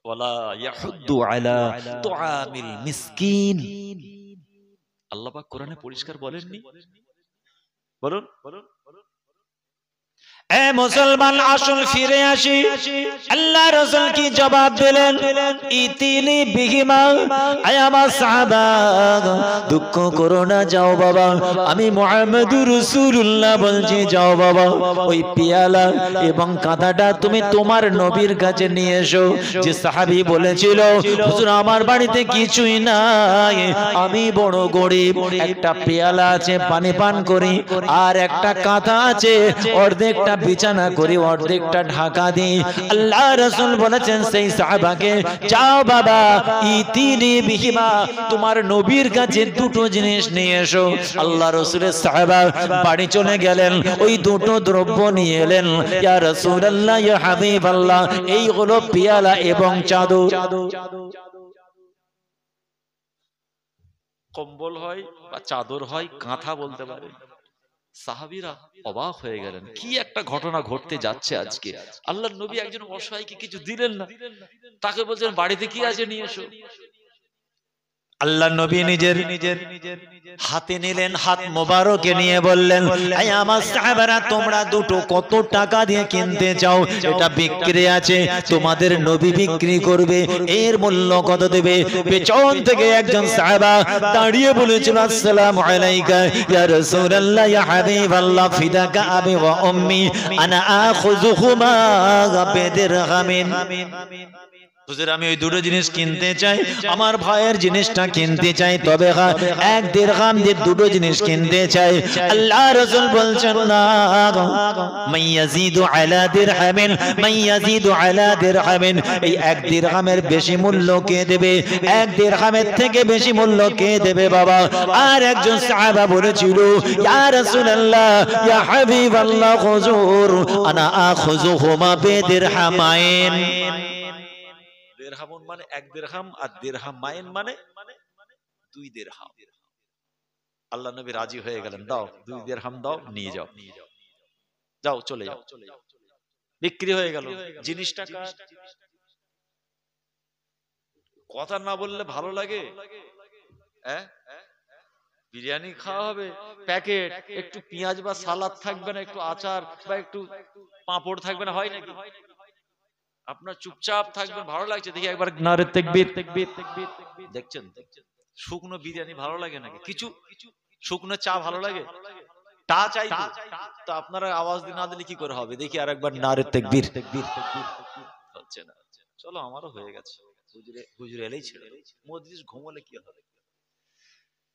ওয়ালা ইয়াহুদ্দু আলা তুআমিল মিসকিন। আল্লাহ পাক কোরআনে পরিষ্কার বলেননি? বলুন। এ মুসলমান, আসল ফিরে আসি। আল্লাহ রাসূল কি জবাব দিলেন? ইতিনি বিহিমা, আয় আমার সাহাবা, দুঃখ করো না, যাও বাবা, আমি মুহাম্মদুর রাসূলুল্লাহ বলছি, যাও বাবা, ওই পেয়ালা এবং কাঁথাটা তুমি তোমার নবীর কাছে নিয়ে এসো। যে সাহাবী বলেছিল হুজুর আমার বাড়িতে কিছুই নাই, আমি বড় গরিব, একটা পেয়ালা আছে পানি পান করি, আর একটা কাঁথা আছে অর্ধেকটা বিছানা করি, অর্ধেকটা ঢাকা দিই। আল্লাহ রাসূল বলেছেন সেই সাহাবাকে, যাও বাবা, ইতিনি বিহিমা, তোমার নবীর কাছে দুটো জিনিস নিয়ে এসো। আল্লাহ রাসূলের সাহাবা বাড়ি চলে গেলেন, ওই দুটো দ্রব্য নিয়ে এলেন। ইয়া রাসূলুল্লাহ, ইয়া হাবিবাল্লাহ, এই হলো পেয়ালা এবং চাদর। কম্বল হয় বা চাদর হয়, কাঁথা বলতে পারে। সাহাবীরা অবাক হয়ে গেলেন, কি একটা ঘটনা ঘটতে যাচ্ছে আজকে। আল্লাহর নবী একজন অসহায়কে কিছু দিলেন না, তাকে বলছেন বাড়িতে কি আছে নিয়ে এসো। আল্লাহ নবী নিজের হাতে নিলেন, হাত মোবারকে নিয়ে বললেন, এই আমার সাহাবারা, তোমরা দুটো কত টাকা দিয়ে কিনতে চাও? এটা বিক্রি আছে, তোমাদের নবী বিক্রি করবে, এর মূল্য কত দেবে? পেছন থেকে একজন সাহাবা দাঁড়িয়ে বলেছিল, আসসালামু আলাইকা ইয়া রাসূলুল্লাহ, ইয়া হাবিবাল্লাহ, ফিদাকা আবি ওয়া উম্মি, আনা আখুযুহুমা বিদিরহামিন। হুজুর আমি ওই দুটো জিনিস কিনতে চাই, আমার ভাইয়ের জিনিসটা কিনতে চাই, তবে হ্যাঁ 1 দিরহাম দিয়ে দুটো জিনিস কিনতে চাই। আল্লাহ রাসূল বলছেন, না, মাইয়াজিদু আলা দিরহামিন, মাইয়াজিদু আলা দিরহামিন, এই 1 দিরহামের বেশি মূল্য কে দেবে? 1 দিরহামের থেকে বেশি মূল্য কে দেবে বাবা? আর একজন সাহাবা বলেছিল, ইয়া রাসূলুল্লাহ, ইয়া হাবিবাল্লাহ, হুজুর আনা আখুযুহুমা বিদিরহামাইন। দিরহামুন মানে 1 দিরহাম, আর দিরহামাইন মানে 2 দিরহাম। আল্লাহ নবী রাজি হয়ে গেলেন, দাও 2 দিরহাম দাও, নিয়ে যাও, যাও চলে যাও। বিক্রি হয়ে গেল। জিনিসটা কার? কথা না বললে ভালো লাগে? বিরিয়ানি খাওয়া হবে, প্যাকেট, একটু পেঁয়াজ বা সালাদ থাকবে না, একটু আচার বা একটু পাঁপড় থাকবে না, হয় নাকি? আপনার চুপচাপ থাকবেন, ভালো লাগছে, দেখি একবার নারে তাকবীর। দেখছেন শুকনো বিরিয়ানি ভালো লাগে নাকি? কিছু শুকনো চা ভালো লাগে? টা চাই তো আপনারা আওয়াজ না দিলে কি করে হবে? দেখি আরেকবার নারে তাকবীর। হচ্ছে না, চলো আমারও হয়ে গেছে, হুজুরে এলেই ছেড়ে মজলিস ঘুমোলে কি হবে।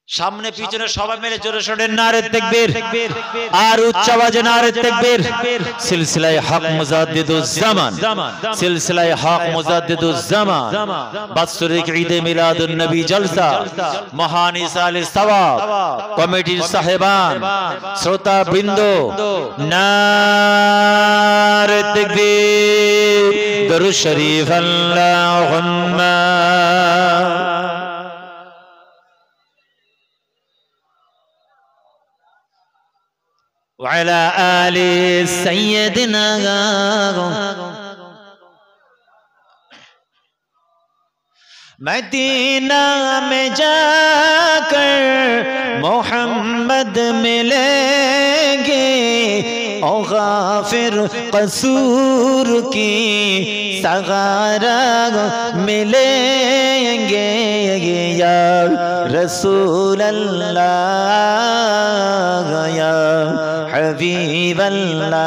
সামনে পিছনে সবাই মিলে জোরে সোরে নারে তাকবীর আর উচ্চ আওয়াজে নারে তাকবীর। সিলসিলায়ে হক মুজাদ্দিদুজ জামান, সিলসিলায়ে হক মুজাদ্দিদুজ জামান বাৎসরিক ঈদে মিলাদুন নবী জলসা মহান ইসালে সওয়াব কমিটির সাহেবান শ্রোতা বৃন্দ নারে তাকবীর দরুদ শরীফ আল্লাহুম্মা وعلى آل سيدنا मदीना में जाकर मोहम्मद मिलेंगे ओ गाफिर कसूर की सगारा मिलेंगे या रसूल अल्लाह या हबीब अल्लाह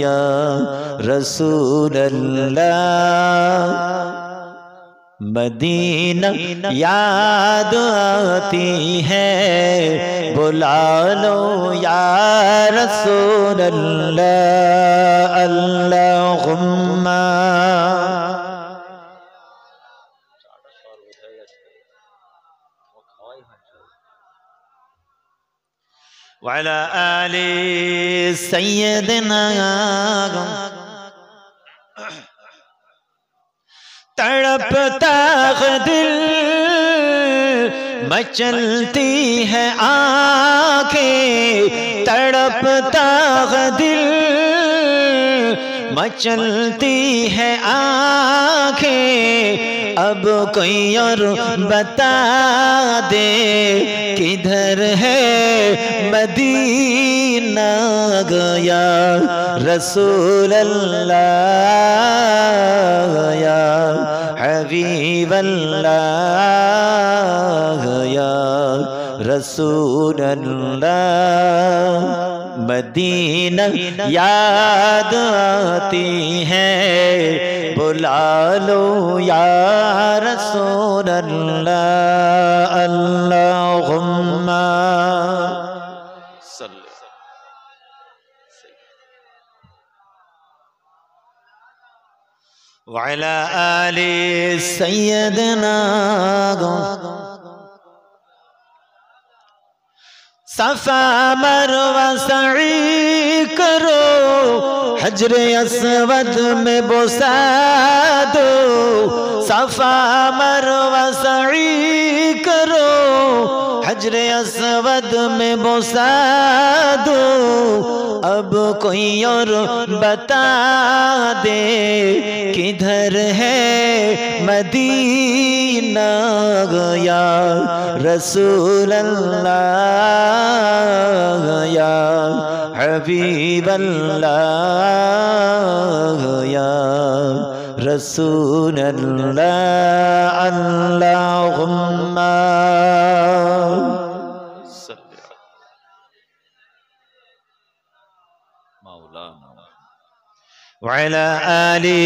या रसूल अल्लाह। मदीना याद आती है बुला लो या रसूल अल्लाह अल्लाहुम्मा। वाला आले सैयदना तड़पता दिल मचलती है आंखें, तड़पता दिल मचलती है आंखें। अब कोई और बता दे किधर है मदीना गया रसूल अल्लाह या हबीब अल्लाह या रसूल अल्लाह। मदीना याद आती है बुला लो या रसूल अल्लाह अल्लाहुम्मा वअला आले सैयदना। सफा मरवा सई करो हजरे अस्वद में बोसा दो, सफा मरवा सई करो हजरे अस्वद में बोसा दो। अब कोई और बता दे किधर है मदीना गया रसूल अल्लाह या हबीब अल्लाह या रसूल अल्लाह अल्लाहुम्मा। वअला आले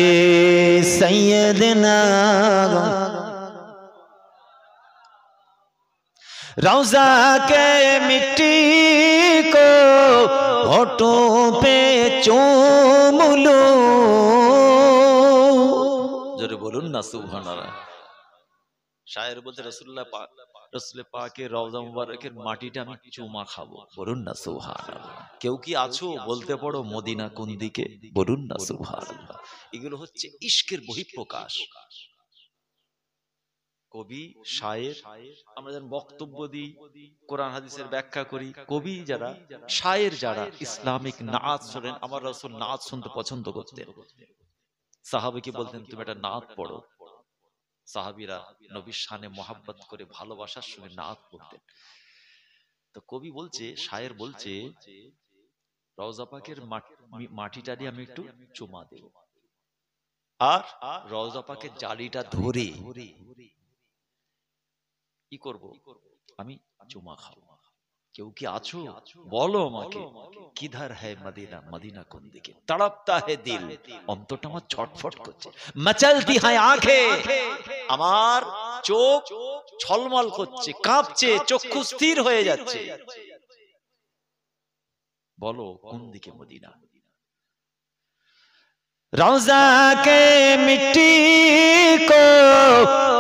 सैयदना। रौज़ा के मिट्टी को होठों पे चूम लो, जरे बोलून ना सुबहानाल्लाह। शायर बोलते रसूलुल्लाह पाक रसूल पाकेর রওজা মুবারকের মাটিটা আমি চুমা খাবো, বলুন না সুবহানাল্লাহ। কেউ কি আছো বলতে পারো মদিনা কোন দিকে, বলুন না সুবহানাল্লাহ। এগুলো হচ্ছে ইশকের বহিঃপ্রকাশ। কবি শায়ের আমরা যেন বক্তব্য দিই, কোরআন হাদিসের ব্যাখ্যা করি, কবি যারা শায়ের যারা ইসলামিক নাত শোনেন। আমার রাসূল নাত শুনতে পছন্দ করতেন। সাহাবীকে বলতেন তুমি একটা নাত পড়ো। সাহাবীরা নবীর শানে মোহাব্বত করে ভালোবাসার সঙ্গে নাত পড়তেন। তো কবি বলছে, শায়ের বলছে রওজা পাকের মাটিটা দিয়ে আমি একটু চুমা দেব, আর রওজা পাকের জালিটা ধরে কি করব, আমি চুমা খাবো। কেউ কি আছো বলো আমাকে কিধার হ্যায় মদিনা, মদিনা কোন দিকে। তড়পতা হে দিল, অন্তরটা আমার ছটফট করছে। মচলতি হ্যায় আঁখে, আমার চোখ ছলমল করছে, কাঁপছে, চক্ষু স্থির হয়ে যাচ্ছে। বলো কোন দিকে মদিনা? रौज़ा के मिट्टी को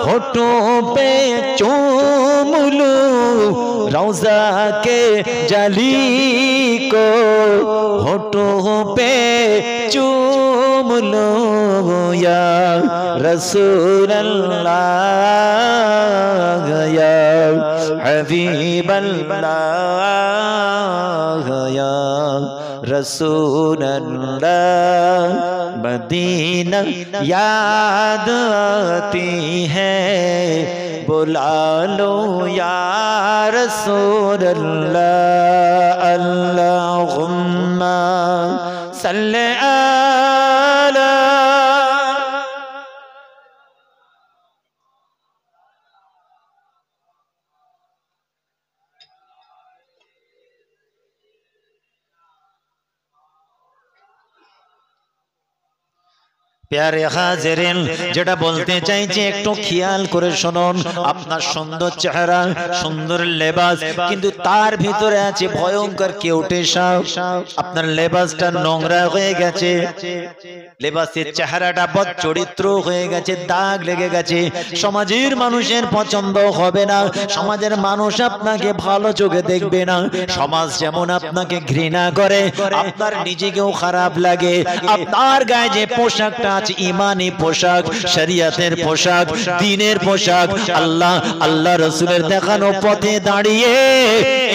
होठों पे चूम लूं, रौज़ा के जली को होठों पे चूम लूं, या रसूल अल्लाह या हबीब अल्लाह या रसूल अल्लाह, मदीना याद आती है, बुला लो या रसूल अल्लाह। अल्लाहुम्मा सल्ली अला प्यारे हाजिरिन, যেটা বলতে চাইছি একটু খেয়াল করে শুনুন। আপনার সুন্দর চেহারা, সুন্দর লেবাস, কিন্তু তার ভিতরে আছে ভয়ঙ্কর কেউটে সাপ। আপনার লেবাসটা নোংরা হয়ে গেছে, লেবাসের চেহারাটা বদ চরিত্র হয়ে গেছে, দাগ লেগে গেছে। সমাজের মানুষের পছন্দ হবে না, সমাজের মানুষ আপনাকে ভালো চোখে দেখবে না। সমাজ যেমন আপনাকে ঘৃণা করে, আপনার নিজেকেও খারাপ লাগে। আপনার গায়ে যে পোশাকটা আছে, ইমানি পোশাক, শরিয়তের পোশাক, দ্বীনের পোশাক, আল্লাহ রাসূলের দেখানো পথে দাঁড়িয়ে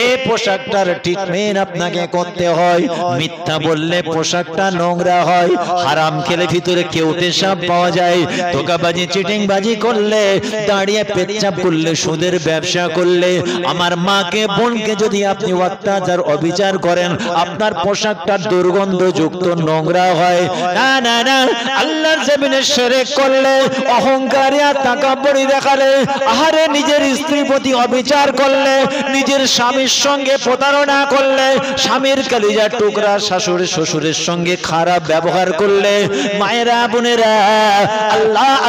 এই পোশাকটার ট্রিটমেন্ট আপনাকে করতে হয়। মিথ্যা বললে পোশাকটা নোংরা হয়, হারাম খেলে ভিতরে কেউটে সাপ পাওয়া যায়, ধোঁকাবাজি চিটিংবাজি করলে, দাঁড়িয়ে পেচ্ছাপ করলে, সুদের ব্যবসা করলে, আমার মাকে বোনকে যদি আপনি অত্যাচার অবিচার করেন, আপনার পোশাকটা দুর্গন্ধযুক্ত নোংরা হয়। না না না, আল্লাহর জমিনে শিরক করলে, অহংকারী আর তাকাব্বুরি দেখালে, আহারে নিজের স্ত্রীর প্রতি অবিচার করলে, নিজের স্বামীর সঙ্গে প্রতারণা করলে, স্বামীর কলিজার টুকরা শাশুড়ি শ্বশুরের সঙ্গে খারাপ ব্যবহার করলে, মায়েরা বোনেরা,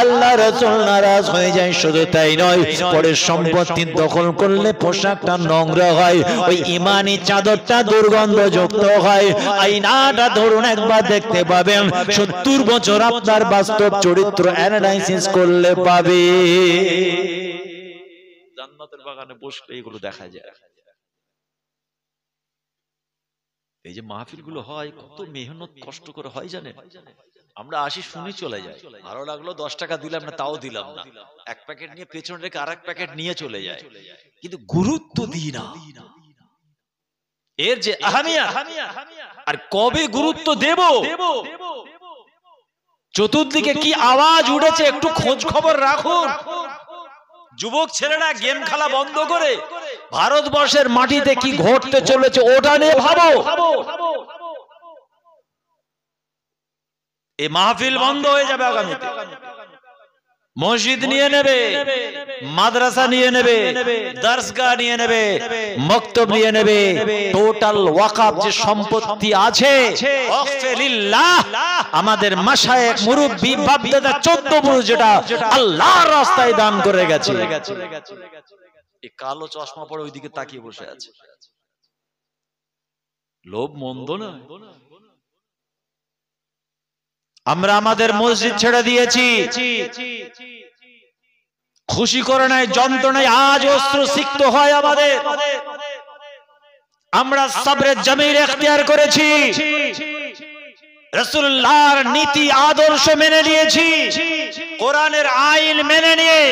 আল্লাহ রাসূল নারাজ হয়ে যায়। শুধু তাই নয়, পরে সম্পত্তি দখল করলে পোশাকটা নোংরা হয়, ওই ইমানি চাদরটা দুর্গন্ধযুক্ত হয়। আয়নাটা ধরুন, একবার দেখতে পাবেন, 70 বছর আপনার বাস্তব চরিত্র অ্যানালাইসিস করলে পাবে। জান্নাতের বাগানে বসলে এগুলো দেখা যায়। এই যে মাহফিল গুলো হয়, কত মেহনত কষ্ট করে হয় জানেন? আমরা আসি, শুনি, চলে যাই, ভালো লাগলো, 10 টাকা দিলাম না, তাও দিলাম না, এক প্যাকেট নিয়ে পেছনে রেখে আরেক প্যাকেট নিয়ে চলে যায়, কিন্তু গুরুত্ব দিই না এর যে আহমিয়ত। আর কবে গুরুত্ব দেব? চতুর্দিকে কি আওয়াজ উঠেছে একটু খোঁজ খবর রাখুন। যুবক ছেলেরা গেম খেলা বন্ধ করে ভারতবর্ষের মাটিতে কি ঘটতে চলেছে ওটা নিয়ে ভাবো। এই মাহফিল বন্ধ হয়ে যাবে আগামীতে। মসজিদ নিয়ে নেবে, মাদ্রাসা নিয়ে নেবে, দরসগাহ নিয়ে নেবে, মক্তব নিয়ে নেবে, টোটাল ওয়াকফ যে সম্পত্তি আছে ওয়াকফে লিল্লাহ, আমাদের মাশায়েখ মুরব্বি বাপদাদা 14 পুরুষ যেটা আল্লাহর রাস্তায় দান করে গেছে। এই কালো চশমা পরে ওইদিকে তাকিয়ে বসে আছে। লোভ মন্দ না। আমরা আমাদের মসজিদ ছেড়ে দিয়েছি, খুশি করে নাই, যন্ত্রণায় আজ অস্ত্র সিক্ত হয় আমাদের। আমরা সবরে জমির ইখতিয়ার করেছি, রাসূলুল্লাহর নীতি আদর্শ মেনে নিয়েছি, কোরআনের আইন মেনে নিয়ে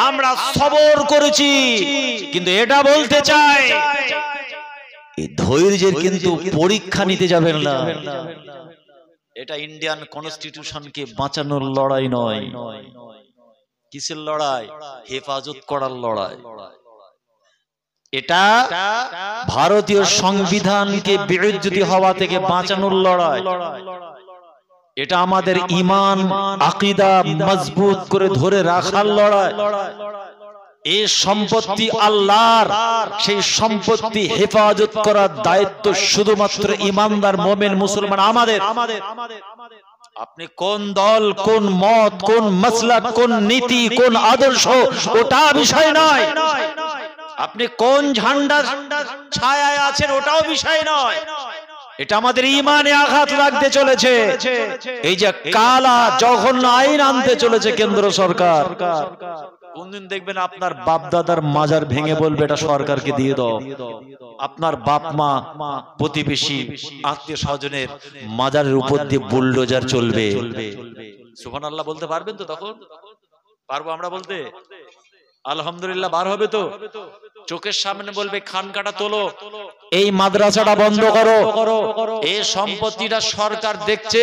আমরা সবর করেছি। কিন্তু এটা বলতে চাই, এই ধৈর্যের কিন্তু পরীক্ষা নিতে যাবেন না। এটা ইন্ডিয়ান কনস্টিটিউশনকে বাঁচানোর লড়াই নয়। কিসের লড়াই? হেফাজত করার লড়াই। এটা ভারতীয় সংবিধানকে বিরোধী হওয়া থেকে বাঁচানোর লড়াই। এটা আমাদের ঈমান আকীদা মজবুত করে ধরে রাখার লড়াই। এই সম্পত্তি আল্লাহর, সেই সম্পত্তি হেফাজত করার দায়িত্ব শুধুমাত্র ঈমানদার মুমিন মুসলমান আমাদের। আপনি কোন দল, কোন মত, কোন মাসলাক, কোন নীতি, কোন আদর্শ, ওটা বিষয় নয়। আপনি কোন ঝান্ডার ছায়ায় আছেন ওটাও বিষয় নয়। এটা আমাদের ঈমানে আঘাত লাগতে চলেছে। এই যে কালা জঘন্য আইন আনতে চলেছে কেন্দ্র সরকার, কোনদিন দেখবেন আপনার বাপ দাদার মাজার ভেঙে বলবে এটা সরকারকে দিয়ে দাও। আপনার বাপ মা, প্রতিবেশী, আত্মীয় স্বজনের মাজারের উপর দিয়ে বুলডোজার চলবে। সুবহানাল্লাহ বলতে পারবেন তো? তখন পারবো আমরা বলতে? আলহামদুলিল্লাহ বার হবে তো? চোখের সামনে বলবে খানকাটা তোলো, এই মাদ্রাসাটা বন্ধ করো, এই সম্পত্তিটা সরকার দেখছে,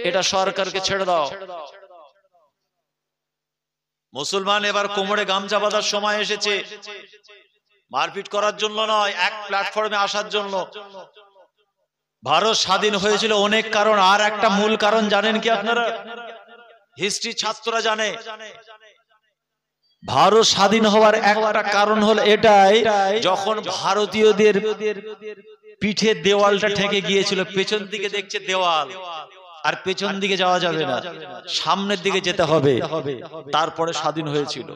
এটা সরকারকে ছেড়ে দাও। মুসলমান এবার কোমরে গামছা বাঁধার সময় এসেছে, মারপিট করার জন্য নয়, এক প্ল্যাটফর্মে আসার জন্য। ভারত স্বাধীন হয়েছিল অনেক কারণ, আর একটা মূল কারণ জানেন কি আপনারা? হিস্ট্রি ছাত্ররা জানে। ভারত স্বাধীন হওয়ার একটা কারণ হলো এটাই, যখন ভারতীয়দের পিঠে দেওয়ালটা ঠেকে গিয়েছিল, পেছন দিকে দেখছে দেওয়াল, আর পেছন দিকে যাওয়া যাবে না, সামনের দিকে যেতে হবে, তারপরে স্বাধীন হয়েছিল।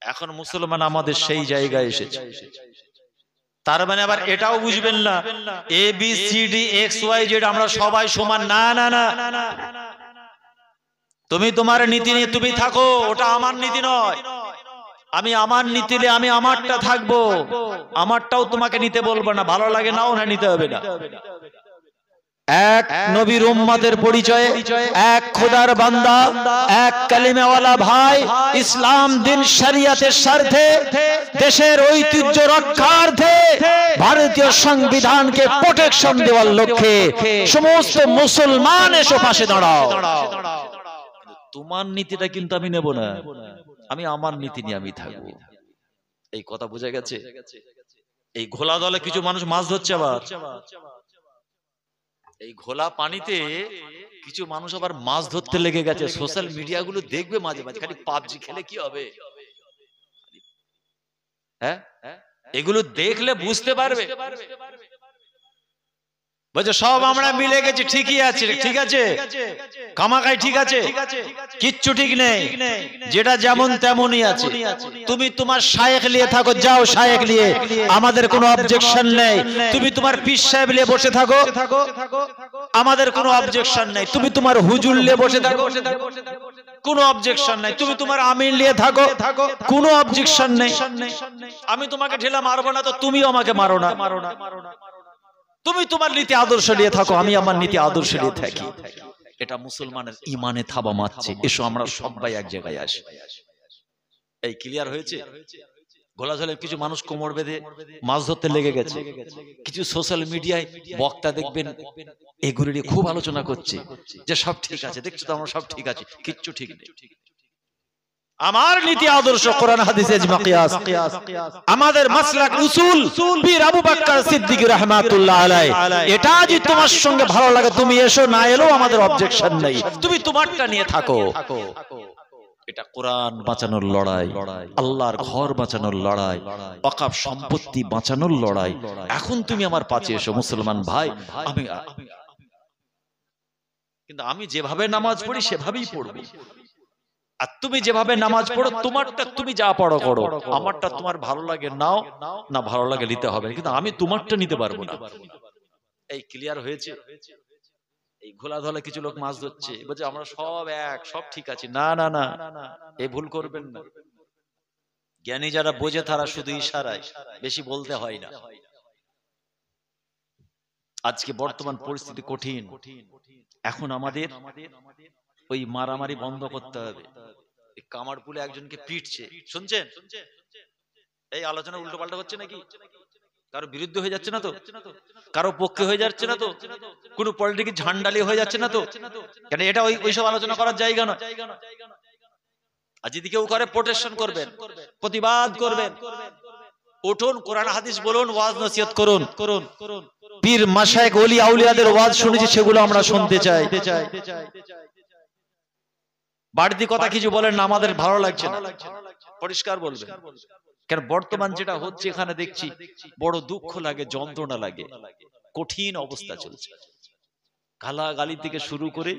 এখন মুসলমান আমাদের সেই জায়গায় এসেছে। তার মানে আবার এটাও বুঝবেন না A B C D X Y Z আমরা সবাই সমান, না না না। তুমি তোমার নীতি নিয়ে তুমি থাকো, ওটা আমার নীতি নয়। আমি আমার নীতি নিয়ে আমি আমারটা থাকবো, আমারটাও তোমাকে নিতে বলবো না, ভালো লাগে নাও না, নিতে হবে না। এক নবীর উম্মতের পরিচয়ে, এক খোদার বান্দা, এক কালিমাওয়ালা ভাই, ইসলাম দিন শরিয়তের স্বার্থে, দেশের ঐতিহ্য রক্ষার্থে, ভারতীয় সংবিধানকে প্রোটেকশন দেওয়ার লক্ষ্যে সমস্ত মুসলমান এসে পাশে দাঁড়াও। তোমার নীতিটা কিন্তু আমি নেব না, আমি আমার নীতি নিয়ে আমি থাকবো। এই কথা বোঝা গেছে? এই ঘোলা দলে কিছু মানুষ মাছ ধরছে, আবার এই ঘোলা পানিতে কিছু মানুষ আবার মাছ ধরতে লেগে গেছে। সোশ্যাল মিডিয়া গুলো দেখবে মাঝে মাঝে, খালি পাবজি খেলে কি হবে, হ্যাঁ এগুলো দেখলে বুঝতে পারবে। বলছে সব আমরা মিলে গেছি, ঠিকই আছে, ঠিক আছে, কামাকাই ঠিক আছে, কিচ্ছু ঠিক নেই, যেটা যেমন তেমনই আছে। তুমি তোমার শায়েখ নিয়ে থাকো, যাও শায়েখ নিয়ে, আমাদের কোনো অবজেকশন নেই। তুমি তোমার পীর সাহেব নিয়ে বসে থাকো, আমাদের কোনো অবজেকশন নেই। তুমি তোমার হুজুর নিয়ে বসে থাকো, কোনো অবজেকশন নেই। তুমি তোমার আমির নিয়ে থাকো, কোনো অবজেকশন নেই। আমি তোমাকে ঢেলা মারবো না, তো তুমিও আমাকে মারো না। তুমি তোমার নীতি আদর্শ নিয়ে থাকো, আমি আমার নীতি আদর্শ নিয়ে থাকি। এটা মুসলমানের ইমানে থাবা মারছে। এসো আমরা সবাই এক জায়গায় আসি। এই ক্লিয়ার হয়েছে? ঘোলাঝালের কিছু মানুষ কোমর বেঁধে মাছ ধরতে লেগে গেছে। কিছু সোশ্যাল মিডিয়ায় বক্তা দেখবেন এগুলো নিয়ে খুব আলোচনা করছে যে সব ঠিক আছে, দেখছো তো আমরা সব ঠিক আছে, কিচ্ছু ঠিক নেই। আমার নীতি আদর্শ কোরআন হাদিসে ইজমা কিয়াস, আমাদের মাসলাক উসুল পীর আবু বকর সিদ্দিকী রাহমাতুল্লাহ আলাইহি। এটা যদি তোমার সঙ্গে ভালো লাগে তুমি এসো, না এলেও আমাদের অবজেকশন নেই, তুমি তোমারটা নিয়ে থাকো। এটা কোরআন বাঁচানোর লড়াই, আল্লাহর ঘর বাঁচানোর লড়াই, ওয়াকফ সম্পত্তি বাঁচানোর লড়াই। এখন তুমি আমার পাশে এসো মুসলমান ভাই। কিন্তু আমি যেভাবে নামাজ পড়ি সেভাবেই পড়বো, আর তুমি যেভাবে নামাজ পড়ো তোমারটা তুমি যা পড়ো করো, আমারটা তোমার ভালো লাগে নাও, না ভালো লাগে নিতে হবে, কিন্তু আমি তোমারটা নিতে পারবো না। এই ক্লিয়ার হয়েছে? এই ঘোলা ধলে কিছু লোক মাছ ধরছে, বলছে আমরা সব এক, সব ঠিক আছে। না না না, এই ভুল করবেন না। জ্ঞানী যারা বোঝে তারা শুধু ইশারায়, বেশি বলতে হয় না। আজকে বর্তমান পরিস্থিতি কঠিন। এখন আমাদের ওই মারামারি বন্ধ করতে হবে। কামারপুলে একজনকে পিটছে, শুনছেন? এই আলোচনা উল্টো পাল্টা হচ্ছে নাকি? কারো বিরুদ্ধে হয়ে যাচ্ছে না তো? কারো পক্ষে হয়ে যাচ্ছে না তো? কোন পলিটিক্যাল ঝান্ডালি হয়ে যাচ্ছে না তো? কেন এটা ওইসব আলোচনা করার জায়গা নয়। আর যদি কেউ করে প্রোটেকশন করবেন, প্রতিবাদ করবেন, উঠুন, কোরআন হাদিস বলুন, ওয়াজ নসিহত করুন। পীর মাশায়েখ ওলি আউলিয়াদের ওয়াজ শুনেছি, সেগুলো আমরা শুনতে চাই। বাড়তি কথা কিছু বলেন না, আমাদের ভালো লাগছে না, পরিষ্কার বলবেন। কারণ বর্তমান যেটা হচ্ছে এখানে দেখছি বড় দুঃখ লাগে, যন্ত্রণা লাগে, কঠিন অবস্থা চলছে। গালাগালি থেকে শুরু করে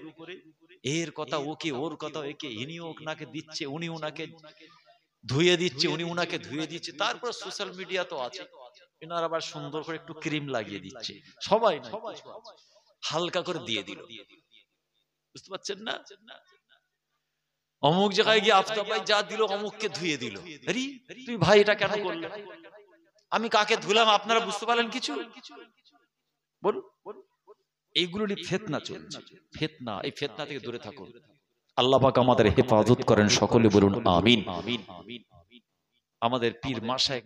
এর কথা ওকে, ওর কথা একে, ইনি ওনাকে দিচ্ছে, উনি ওনাকে ধুয়ে দিচ্ছে, উনি ওনাকে ধুয়ে দিচ্ছে। তারপর সোশ্যাল মিডিয়া তো আছে, এনার আবার সুন্দর করে একটু ক্রিম লাগিয়ে দিচ্ছে, সবাই না হালকা করে দিয়ে দিল, বুঝতে পারছেন না? অমুক জায়গায় গিয়ে আফতাব ভাই যা দিল অমুককে ধুয়ে দিল। আরে তুই ভাই এটা কেন করলে? আমি কাকে ধুলাম আপনারা বুঝতে পারলেন কিছু? বলুন, এইগুলোরই ফিতনা চলছে, ফিতনা। এই ফিতনা থেকে দূরে থাকুন, আল্লাহ পাক আমাদের হেফাজত করেন, সকলে বলুন আমিন। আমাদের পীর মাশায়েখ